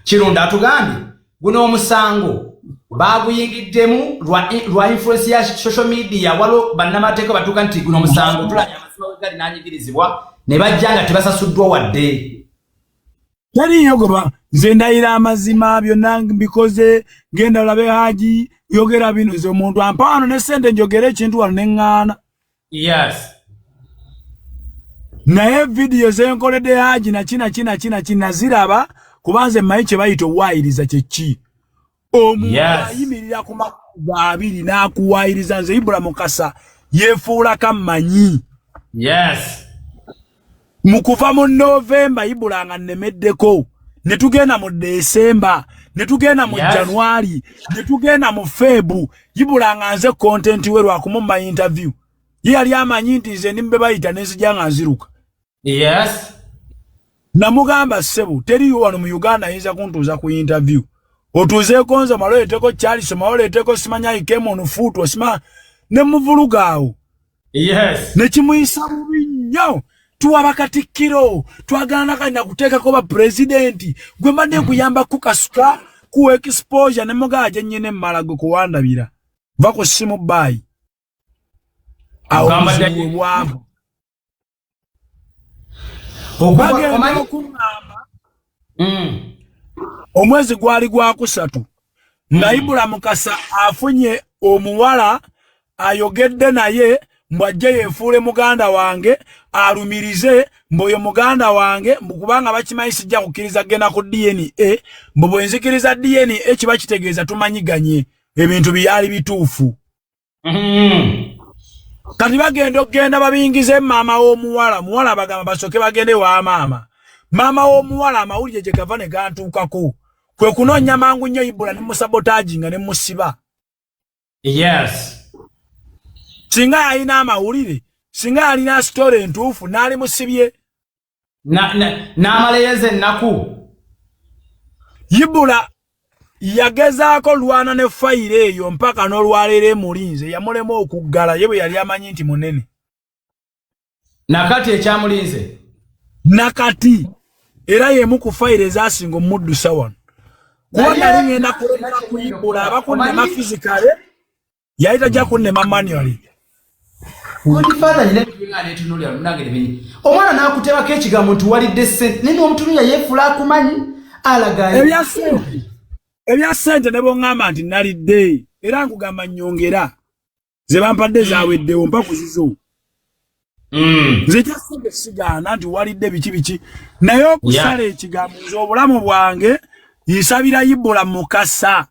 kirunda atugambye guno omusango baguyingiddemu lwa influence ya social media walo bannamateeka batuuka nti guno omusango tulanya amasiba gali n'anyigirizibwa ne bajjanga tebasasuddwa wadde taliyo goba nze ndayira amazima byonna mbikoze genda olabe Haji yogera bino ze omuntu ampaano ne sente njogera ekintu wano neŋŋaana. Yes. Naye video zenkoledde Haji na kina ziraba kubanze mmayi kye bayita owayiriza kyeki. Omuntu ayimirira ku makubo abiri n'akuwayiriza nze Ibrahim Mukasa yeefuula kammanyi. Yes. Mukuva mu November Ibula nga nemeddeko. Ne tugenda mu December, ne tugenda mu January, ne tugenda mu February, Ibula nga nze content we lwakumumma interview. Ye yali amanyi nti nze nimbe bayita nenzija nga nziruka. Yes. Namugamba sebo teri wano mu Uganda yinza kuntuza ku interview. Otuze konza maloleteko Charles maloleteko simanya ikemo nufutu osima ne muvulugaawo. Yes. Ne kimuyisa bubi nnyo. Tuwa bakatikiro twagana kanya kuteeka ko ba president gwe mbadde kuyamba kukasuka ku exposure ne mugaje nyine malago kuwandabira vako simu bai awambadde bwabo omwezi gwali gwa kusatu Naibula Mukasa afunye omuwala ayogedde naye mbajje yefuule muganda wange alumirize mboyo muganda wange mbukubanga bakimanyi sijja kukkiriza gena ku DNA mbobwenzikiriza DNA kiba kitegeeza tumanyiganye ebintu byali bituufu. Kati bagenda okgenda babingize mama w'omuwala muwala bagamba basoke bagende wa mama w'omuwala amawulire gye gava ne gantuukako kwe kunoonya mangu nnyo Ibula ne musabotaji nga ne musiba. Yes. Singa alina amawulire singa alina story entuufu n'ali musibye n'amaleyeze ennaku. Ibula yagezaako lwana ne fayire eyo mpaka n'olwaleero emulinze yamulema okuggala ye bwe yali amanyi nti munene. Nakati ekyamulinze nakati era yemu ku fayire ezaasinga omuddusa wano kuba nali ngenda kulemera ku Ibula abakunnema physically yayita jja kunnema manually. Godfather nyine twinga netunulya munagere binyi omwana nakutebako ekigambo nti walidde ssente naye omutunuya yeefula akumanyi alagaye ebya ssente ne bongamba nti nalidde era nkugamba nnyongera ze bampadde zaaweddewo mpa kuzizo nze kya ssente sigaana nti walidde biki naye okusala ekigambo nze obulamu bwange nsabira Ibula Mukasa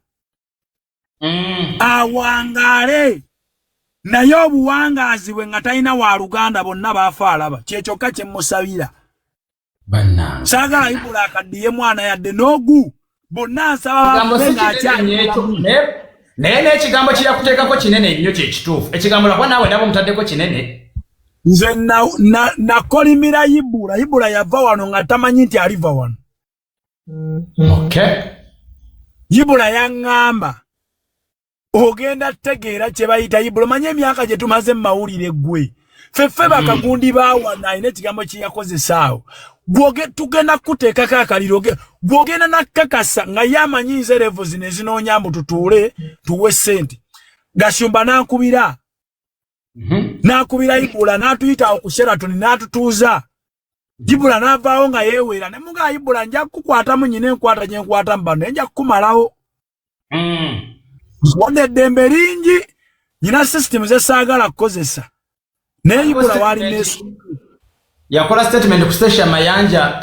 awangaale naye obuwangaazi bwe nga talina wa Luganda bonna baafa alaba kyekyokka kye musabira. Saagala Ibula akaddiye mwana yadde n'ogu bonna nsaba naye n'ekigambo kye yakuteekako kinene nnyo kye kituufu ekigambo lwakwa naawe ndaba omutaddeko kinene. Nze nakolimira Ibula yava wano nga tamanyi nti aliva wano. Okay. Ibula yaŋŋamba ogenda tegeera kye bayita Ibula manye emyaka gye tumaze mawulire gwe feffe bakagundi baawana alina ekigambo kye yakozesaawo tugenda kuteekako akaliro gwogenda nakkakasa nga yamanyi nze levo zino ezinoonya mbu tutuule tuwe ssente. Gashumba n'ankubira n'akubira Ibula n'atuyita awo ku Sheraton n'atutuuza. Ibula n'avaawo nga yeeweera ne muga Ibula nja kukwatamu nyina enkwata gye nkwatamu bano nja kukumalawo. Wadde eddembe lingi nyina system ze saagala kukozesa naye Ibula wali nesu yakola statement ku station mayanja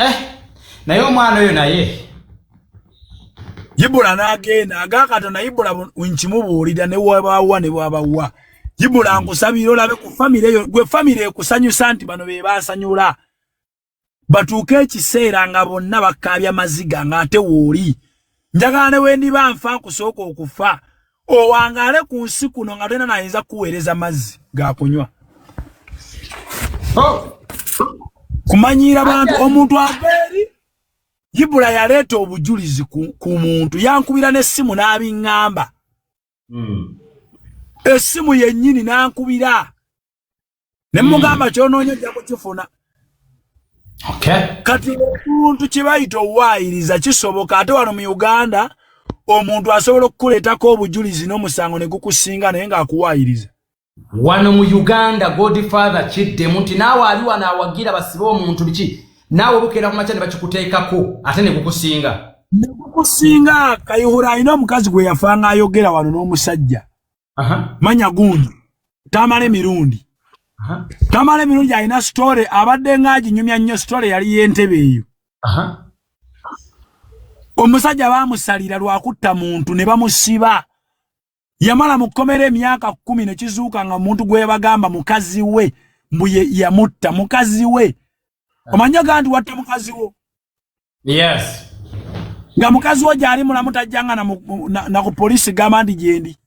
naye omwana oyo naye Ibula n'agenda agakatonda Ibula nkimubuulira ne wabawa ne bwabawa Ibula nkusabira olabe ku family eyo gwe family ekusanyusa nti bano be bansanyula batuuke ekiseera nga bonna bakaabya maziga ng'ate wooli njagala ne wendi banfa nkusooka okufa owangaale ku nsi kuno nga tena nayinza kuweereza mazzi gakunywa. Kumanyira bantu omuntu abeeri Ibula yaleeta obujulizi ku muntu yankubira n'essimu n'abiŋŋamba. Essimu yennyini n'ankubira ne mugamba kyonoonya ojja kukifuna. Kati omuntu kye bayita owaayiriza kisoboka ate wano mu Uganda omuntu asobola okukuleetako obujulizi n'omusango ne gukusinga naye ng'akuwaayiriza. Wano mu Uganda Godfather kiddemu nti naawe ali wano awagira basibe omuntu biki naawe obukeera ku makya ne bakikuteekako ate ne gukusinga. Ne gukusinga Kayihura alina omukazi gwe yafanga ayogera wano n'omusajja. Manya gundi tamala emirundi. Tamala emirundi alina story abadde ng'aginyumya nnyo story yali y'entebe eyo. Omusajja baamusalira lwakutta muntu ne bamusiba. Yamala mukomera emyaka 10 ne kizuuka nga muntu gwe bagamba mukazi we mbuye yamutta mukazi we. Omanya gantu watta mukazi wo. Yes. Nga mukazi wo jali mulamu tajjanga na ku police gamandi jendi.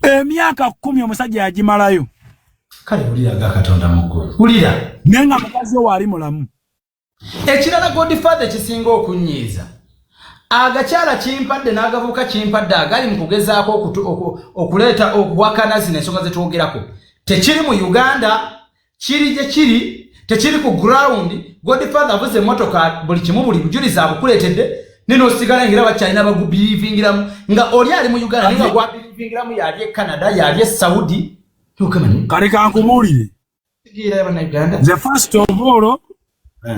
Emyaka 10 omusajja yagimalayo. Kale ulira ga Katonda mugulu. Ulira. Nenga mukazi wo ali mulamu. Ekirala Godfather kisinga okunyiiza. Agakyala kimpadde n'agavuka kimpadde agali mu kugezaako okuleeta okuwakana zino ensonga ze twogerako. Tekiri mu Uganda, kiri gye kiri, tekiri ku ground. Godfather avuze emmotoka buli kimu buli Bujulizi abukuleetedde nino osigala ngira bakyalina bagubiriivingiramu nga oli ali mu Uganda ninga gwabiriivingiramu yali e Canada yali e Saudi. Kale kankumulire. The first of all,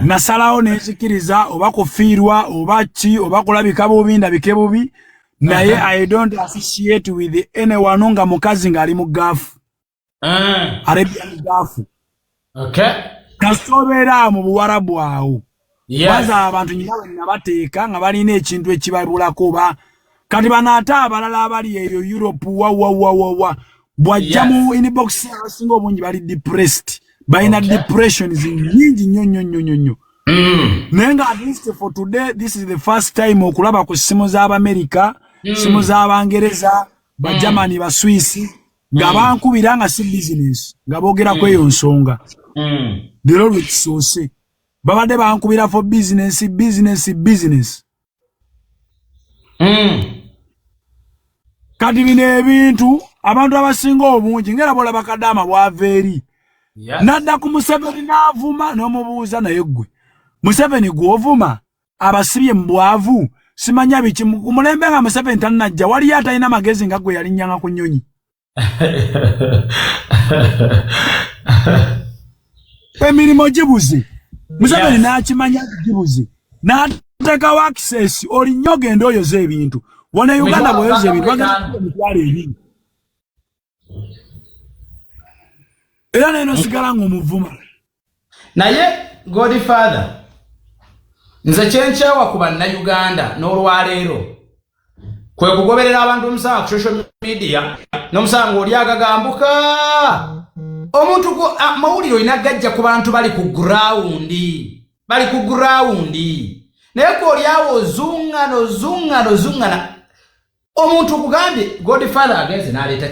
nasalawo nezikiriza oba kufiirwa oba ki oba kulabika bubi ndabike bubi naye I don't associate with anyone nga mukazi nga ali mu gafu. Arabian gafu. Okay. Kasobera mu Buwarabu awo. Yes. Baza abantu nyawe nabateeka nga balina ekintu ekibabulako ba kati banaata abalala abali eyo Europe wa bwajjamu inbox abasinga obungi bali depressed. Baina depression is nyingi nyonyo. Nenga at least for today this is the first time okulaba ku simu za America, simu za Abangereza, ba Germany, ba Swiss, nga bankubiranga si business, nga bogera ko eyo nsonga. The Lord so say. Babade bankubira for business. Kati bine ebintu abantu abasinga obungi ngera bola bakadama bwaveri. Yes. Nadda ku Museveni n'avuma n'omubuuza naye gwe. Museveni gw'ovuma abasibye mbwavu simanya biki umulembe nga Museveni tanajja wali atalina magezi nga gwe yalinnyanga ku nnyonyi. Emirimu gibuze. Museveni n'akimanya gibuze. N'ateekawo access oli nnyo ogenda oyoza ebintu. Wona Uganda bw'oyoza ebintu bagenda emitwalo ebiri. Era neno sigala ng'omuvuma. Naye Godfather nze kyenkyawa ku bannayuganda n'olwaleero kwe kugoberera abantu omusango ku social media n'omusango oli agagambuka omuntu mawulire olina gajja ku bantu bali ku ground naye k'oli awo zungano omuntu kugambye Godfather agenze n'aleeta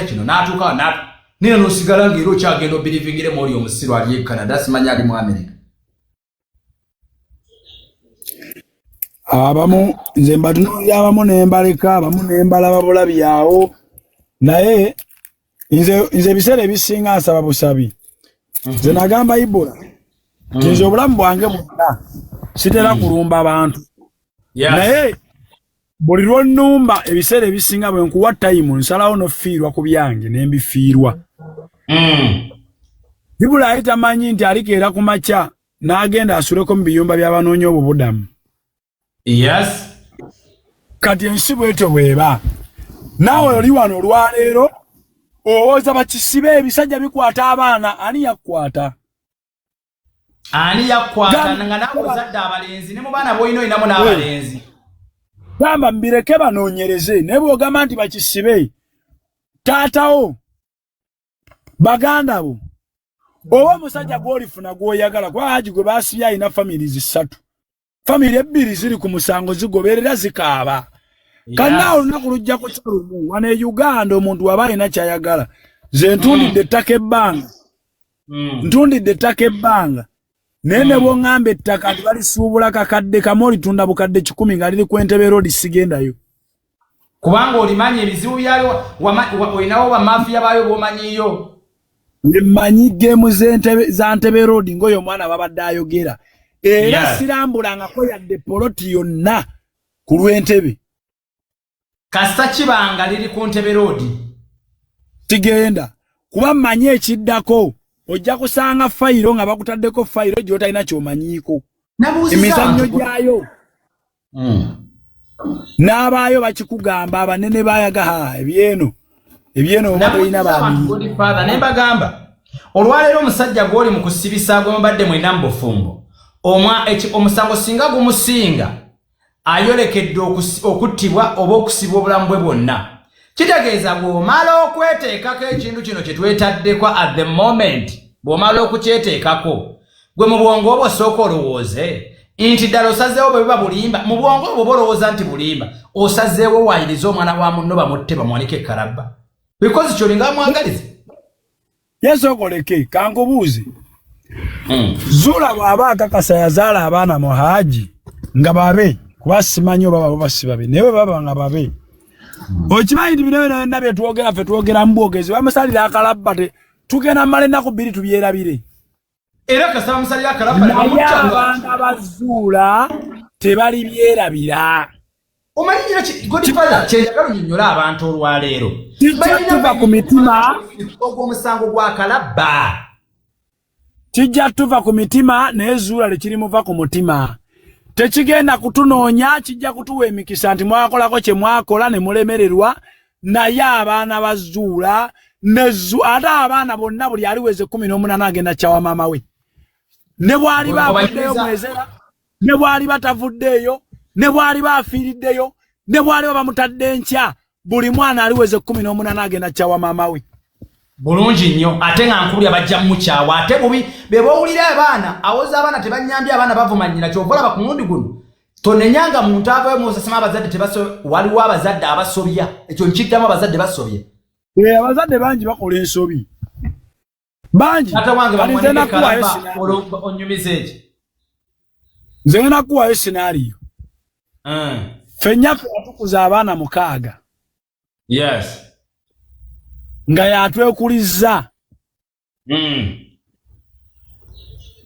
kino n'atuuka nina nosigala ngero kyagenda obirivingire muri omusiru ali e Canada simanya ali mu America. Abamu nze mbatunuulira abamu nembaleka abamu nembalaba bulabi yawo naye nze ebiseera ebisinga nsaba busabi. Nze nagamba Ibola nze obulamu bwange bwonna sitera kulumba abantu. Naye buli lw'onnumba ebiseera ebisinga bwe nkuwa time nsalawo n'ofiirwa ku byange nembifiirwa. Ibula ayita manyi nti alikeera ku makya n'agenda asuleko mu biyumba by'abanoonya obubudamu. Yes. Kati ensi bwetyo bweba. Naawe oli wano olwaleero owooza bakisibe ebisajja bikwata abaana ani yakwata? Nga naawe ozadde abalenzi ne mu baana b'olina olinamu n'abalenzi. Gamba mbireke banoonyereze naye bw'ogamba nti bakisibe taatawo baganda bo oba omusajja gw'olifuna gw'oyagala kwa Haji gwe baasibye alina families 3. Family 2 ziri ku musango zigoberera zikaaba. Kana olunaku lujja ku kyalumu wane Uganda omuntu waba alina kyayagala ze ntundidde ettaka ebbanga nene bw'oŋŋamba ettaka nti balisuubula kakadde kamu olitunda bukadde 10 nga liri ku Entebbe Road sigendayo. Kubanga olimanya ebizibu byaliwo olinawo bamafiya baayo b'omanyiyo. Mmanyi gemu za Entebbe Road ng'oyo omwana babadde ayogera. Era sirambulangako yadde poloti yonna ku lw'Entebbe. Kasita kibanga liri ku Entebbe Road. Tigenda. Kuba mmanyi ekiddako. Ojja kusanga fayiro nga bakutaddeko fayiro gy'otalina ky'omanyiiko. Emizannyo gyayo. N'abaayo bakikugamba abanene bayaga ebyeno oba tolina baami. Father ne bagamba olwaleero omusajja gw'oli mu kusibisa gwe mubadde mwena mu bufumbo omusango singa gumusinga ayolekedde okuttibwa oba okusibwa obulamu bwe bwonna. Kitegeeza bw'omala okweteekako ekintu kino kye twetaddeko at the moment bw'omala okukyeteekako gwe mu bwongo obwo osooka olowooze nti ddala osazeewo bwe biba bulimba mu bwongo obwo olowooza nti bulimba osazeewo waayiriza omwana wa munno bamutte bamwanike ekkalabba because kyolinga mwagaliza yesokoleke kankubuuze Zuulah bw'aba akakasa yazaala abaana mu Hajji nga babe kuba simanyi oba baba basibabe naye baba nga babe okimanyi nti bino byonna bye twogera ffe twogera mu bwogezi bamusalira akalabba tugenda mmala ennaku bbiri tubyerabire era kasaba musalira akalabba naye abaana ba Zuulah tebali byerabira omanyi Godfather kyenjagala onyonnyola abantu olwaleero tuva ku mitima ogw'omusango gwa kalabba kijja tuva ku mitima naye Zuulah lekirimuva ku mutima tekigenda kutunoonya kijja kutuwa emikisa nti mwakolako kye mwakola ne mulemererwa naye abaana ba Zuulah ate abaana bonna buli aliweze 18 agenda kyawa maama we ne bwali bavuddeyo mwezera ne bwali batavuddeyo ne bwali bafiiriddeyo ne bwali bamutadde nkya buli mwana aliweze 18 agenda kyawa maama we bulungi nnyo ate nga nkubuli abajja mukyawa ate bubi be bowulira abaana awoza abaana tebanyambye abaana bavumanyira kyovola bakunundi guno tonenyanga muntu avayo musasema abazadde waliwo abazadde abasobya ekyo nkiddamu abazadde basobya abazadde bangi bakola ensobi bangi nze nakuwayo scenario ffennyaffe yatukuza abaana 6 yes nga yatwekuliza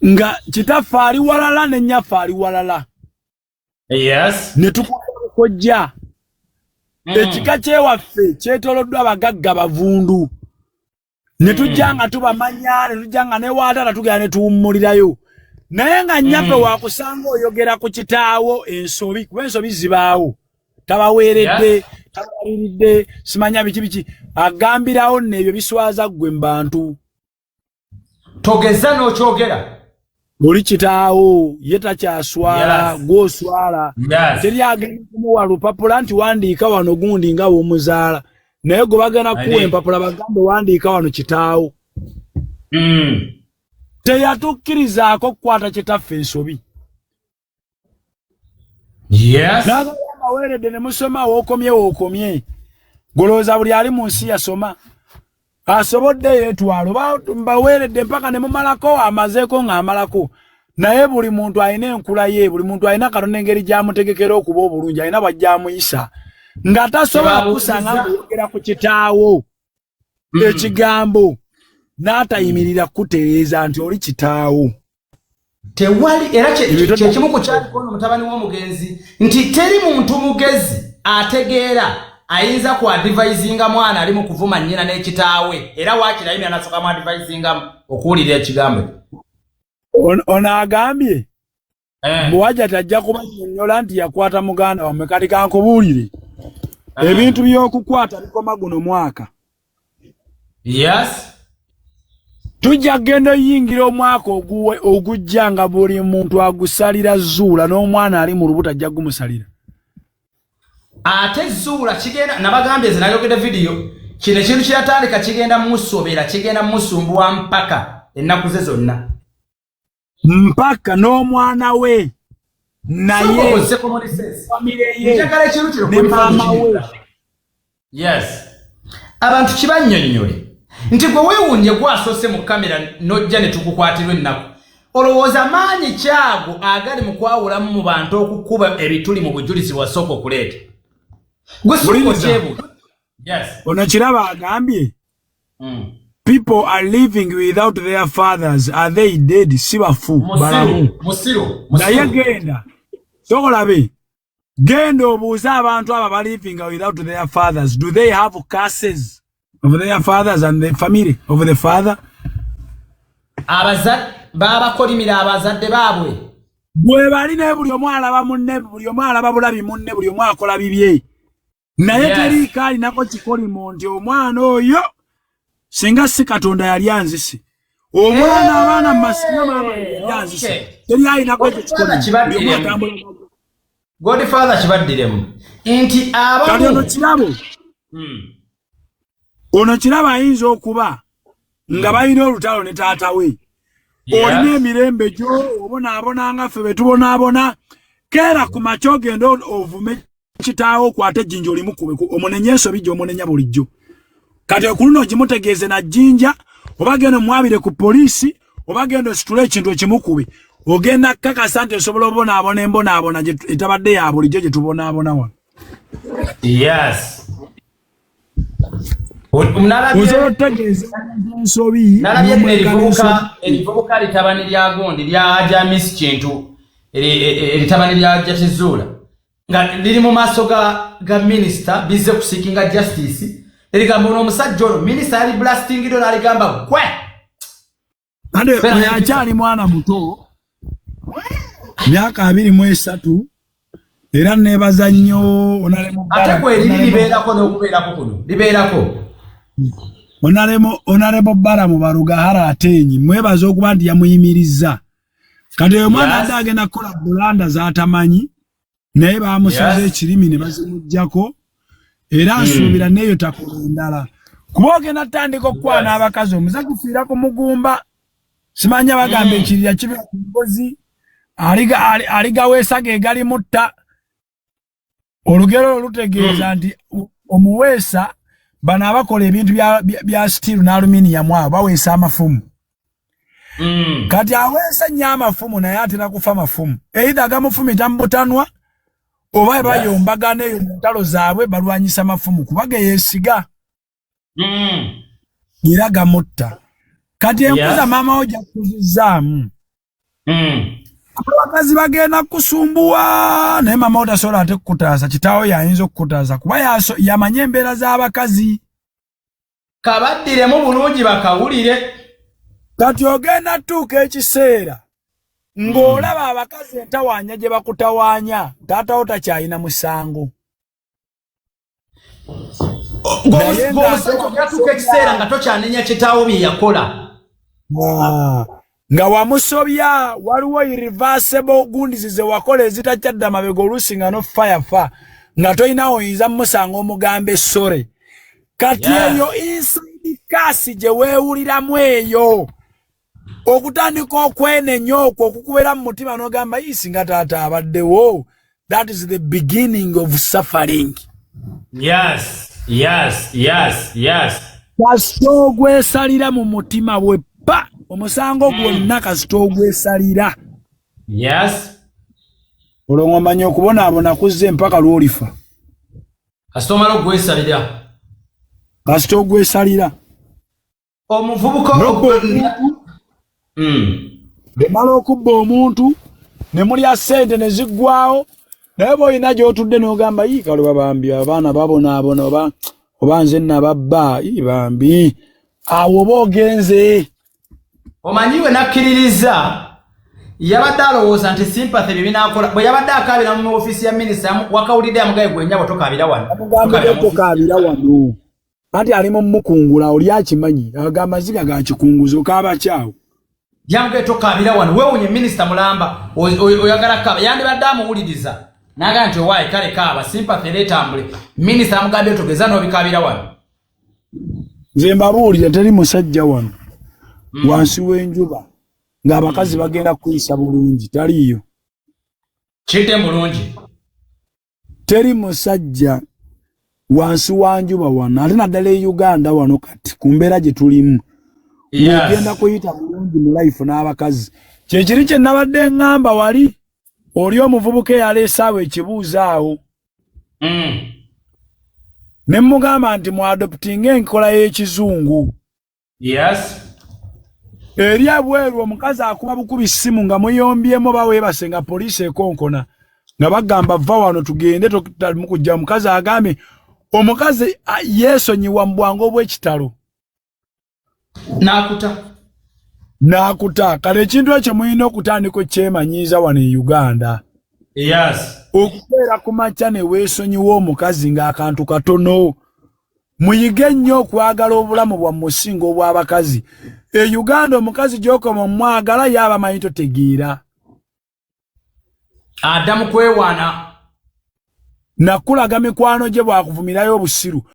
nga kitaffe ali walala ne nnyaffe ali walala yes ne tukojja ekika kyewaffe kyetoloddwa abagagga bavundu ne tujja nga tubamanya ne tujja nga ne waatala tugenda ne tuwummulirayo naye nga nnyaffe wakusanga oyogera ku kitaawo ensobi kuba ensobi zibaawo tabaweeredde tabawiridde simanya biki agambirawo n'ebyo biswaza ggwe mbantu togeza n'okyogera oli kitaawo ye takyaswala gw'oswala teri agenda kumuwa lupapula nti wandiika wano gundi nga w'omuzaala naye gwe bagenda kuwa empapula bagambe wandiika wano kitaawo teyatukkirizaako kukwata kitaffe ensobi n'agawaweeredde ne musoma wookomye golooza buli ali mu nsi yasoma asobodde yeetwalo mbaweeredde mpaka ne mumalako amazeeko ng'amalako naye buli muntu alina enkula ye buli muntu alina Katonda engeri gy'amutegekera okuba obulungi alina bw'ajjamuyisa nga tasobola kusanga ng'oyogera ku kitaawo ekigambo n'atayimirira kutereeza nti oli kitaawo tewali era kyekimu ku kyalikono mutabani w'omugenzi nti teri muntu mugezi ategeera ayinza ku advisinga mwana ali mu kuvuma nnyina n'ekitaawe era waakirayimira nasooka mu advisingamu okuwulira ekigambo ono agambye Hajjat ajja kubannyonnyola nti yakwata muganda wammwe kati kankubuulire ebintu by'okukwata bikoma guno mwaka yes tujja kgenda oyingira omwaka ogujja nga buli muntu agusalira Zuulah n'omwana ali mu lubuto ajja gumusalira ate Zuulah kigenda nabagambye ze nayogedde video kino ekintu kyatandika kigenda musobera kigenda musumbuwa mpaka ennaku ze zonna mpaka n'omwana we naye famire ye ne maama we yes abantu kibannyonnyole nti gwe weewunye gwasoose mu kamera nojja ne tukukwatirwa ennaku olowooza maanyi kyago agali mu kwawulamu mu bantu okukuba ebituli mu bujulizi wasooka okuleeta gwe suko kyebu yes ono kiraba agambye people are living without their fathers are they dead si bafu balamu naye genda sokolabe genda obuuza abantu abo ba living without their fathers do they have curses of their fathers and the family of the father abazadde babakolimira abazadde baabwe bwe bali ne buli omu alaba munne buli omu alaba bulabi munne buli omu akola bibye naye teri kaalinako kikolimo nti omwana oyo singa si Katonda yali anzise omwana abaana mu masiro yali anzise teri alinako ekyo kikolimo Godfather kibaddiremu nti abamu kirabo ono kiraba ayinza okuba nga balina olutalo ne taata we olina emirembe gyo obonaabona nga ffe bwe tubonaabona keera ku makya ogenda ovume kitaawo okwate ejjinja olimukube omunenya ensobi gy'omunenya bulijjo kati okuluno ogimutegeeze na jjinja oba genda omwabire ku poliisi oba genda ositule ekintu ekimukube ogenda kakasa nti osobola obonaabona embonaabona etabadde ya bulijjo gye tubonaabona wano. Yes. Osobola otegeeza ensobi erivubuka litabani lya gondi lya Hajjat kintu eritabani lya Hajjat Zuulah nga liri mu maaso ga minisita bize kusikinga justice erigamba n'omusajja olwo minisita yali blasting do n'aligamba gwe ande yakyali mwana muto myaka 23 era nebaza nnyo onalemo ate gwe libeerako n'okubeerako kuno libeerako onalemo bbala mu baluga haratenyi mwebaza okuba nti yamuyimiriza kati oyo mwana adde agenda kukola bulanda z'atamanyi naye bamusaza ekirimi ne bazimuggyako era nsuubira neeyo takola endala kuba ogenda tandika okukwana abakazi omuze gufiira ku mugumba simanya bagamba ekirira kibeera ku ngozi aligaweesa ge gali mutta olugero olutegeeza nti omuweesa bano abakola ebintu bya steel n'aluminium abo baweesa amafumu kati aweesa nnyo amafumu naye atera kufa mafumu either agamufumita mu butanwa oba bayombagana eyo mu ntalo zaabwe balwanyisa mafumu kuba geyeesiga era gamutta kati enkuza maama wo gyakuzizaamu abakazi bagenda kusumbuwa naye maama wo tasobola ate kukutaasa kitaawo yayinza okukutaasa kuba yamanye embeera z'abakazi kabaddiremu bulungi bakawulire kati ogenda tuuka ekiseera ng'olaba abakazi entawaanya gye bakutawaanya taatawo takyalina musango gatuuka ekiseera nga tokyanenya kitaawo bye yakola nga wamusobya waliwo irreversible gundizi ze wakola ezitakyadda mabega oluusi nga no firefa nga tolina oyinza mumusanga omugamba essore kati eyo inside kasi gye weewuliramu eyo okutandika okwenenya okwo okukubera mu mutima n'ogamba isi nga taata abaddewo that is the beginning of suffering. Kasita ogwesalira mu mutima we pa omusango gwonna kasita ogwesalira olwo ng'omanya okubonaabona kuzze mpaka lw'olifa kasita omala ogwesalira kasita ogwesalira omuvubuka bemala okubba omuntu ne mulya ssente ne ziggwawo naye bw'olina gy'otudde n'ogamba yiikalo babambi abaana babonaabona oba nze nababba bambi awo oba ogenze omanyiwe nakkiririza yabadde alowooza nti sympathy bye binaakola bwe yabadde akaabira mu ofiisi ya minisita wakawulidde yamugaye gwennyabo tokaabira wano anti ali mu mukungula oli akimanyi agamba ziga ga kikunguzo kaaba kyawo yamugaye tokaabira wano weewunye minisita mulamba oyagala kaaba yandibadde amuwuliriza naga nti owaayi kale kaaba sympathy leetambule minisita amugambye togeza n'obikaabira wano nze mbabuulire teri musajja wano wansi w'enjuba ng'abakazi bagenda kuyisa bulungi taliiyo kite mulungi teri musajja wansi wa njuba wano ate naddala e Uganda wano kati ku mbeera gye tulimu ogenda kuyita bulungi mu life n'abakazi kyekiri kye nabadde ŋŋamba wali oli omuvubuka eyaleese awo ekibuuzo awo ne mugamba nti mwadoptinga enkola y'ekizungu eri abweru omukazi akuba bukubi ssimu nga muyombyemu baweebase nga poliisi ekonkona nga bagamba vva wano tugende mukujja omukazi agambe omukazi yeesonyiwa mu bwangu obw'ekitalo n'akuta kale ekintu ekyo mulina okutandika okyemanyiiza wano e Uganda okubeera ku makya ne weesonyiwa omukazi ng'akantu katono muyige nnyo okwagala obulamu bwammwe osinga obw'abakazi e Uganda omukazi gy'okoma omwagala yaaba manyi totegeera adda mu kwewaana nakulaga mikwano gye bwakuvumirayo obusiru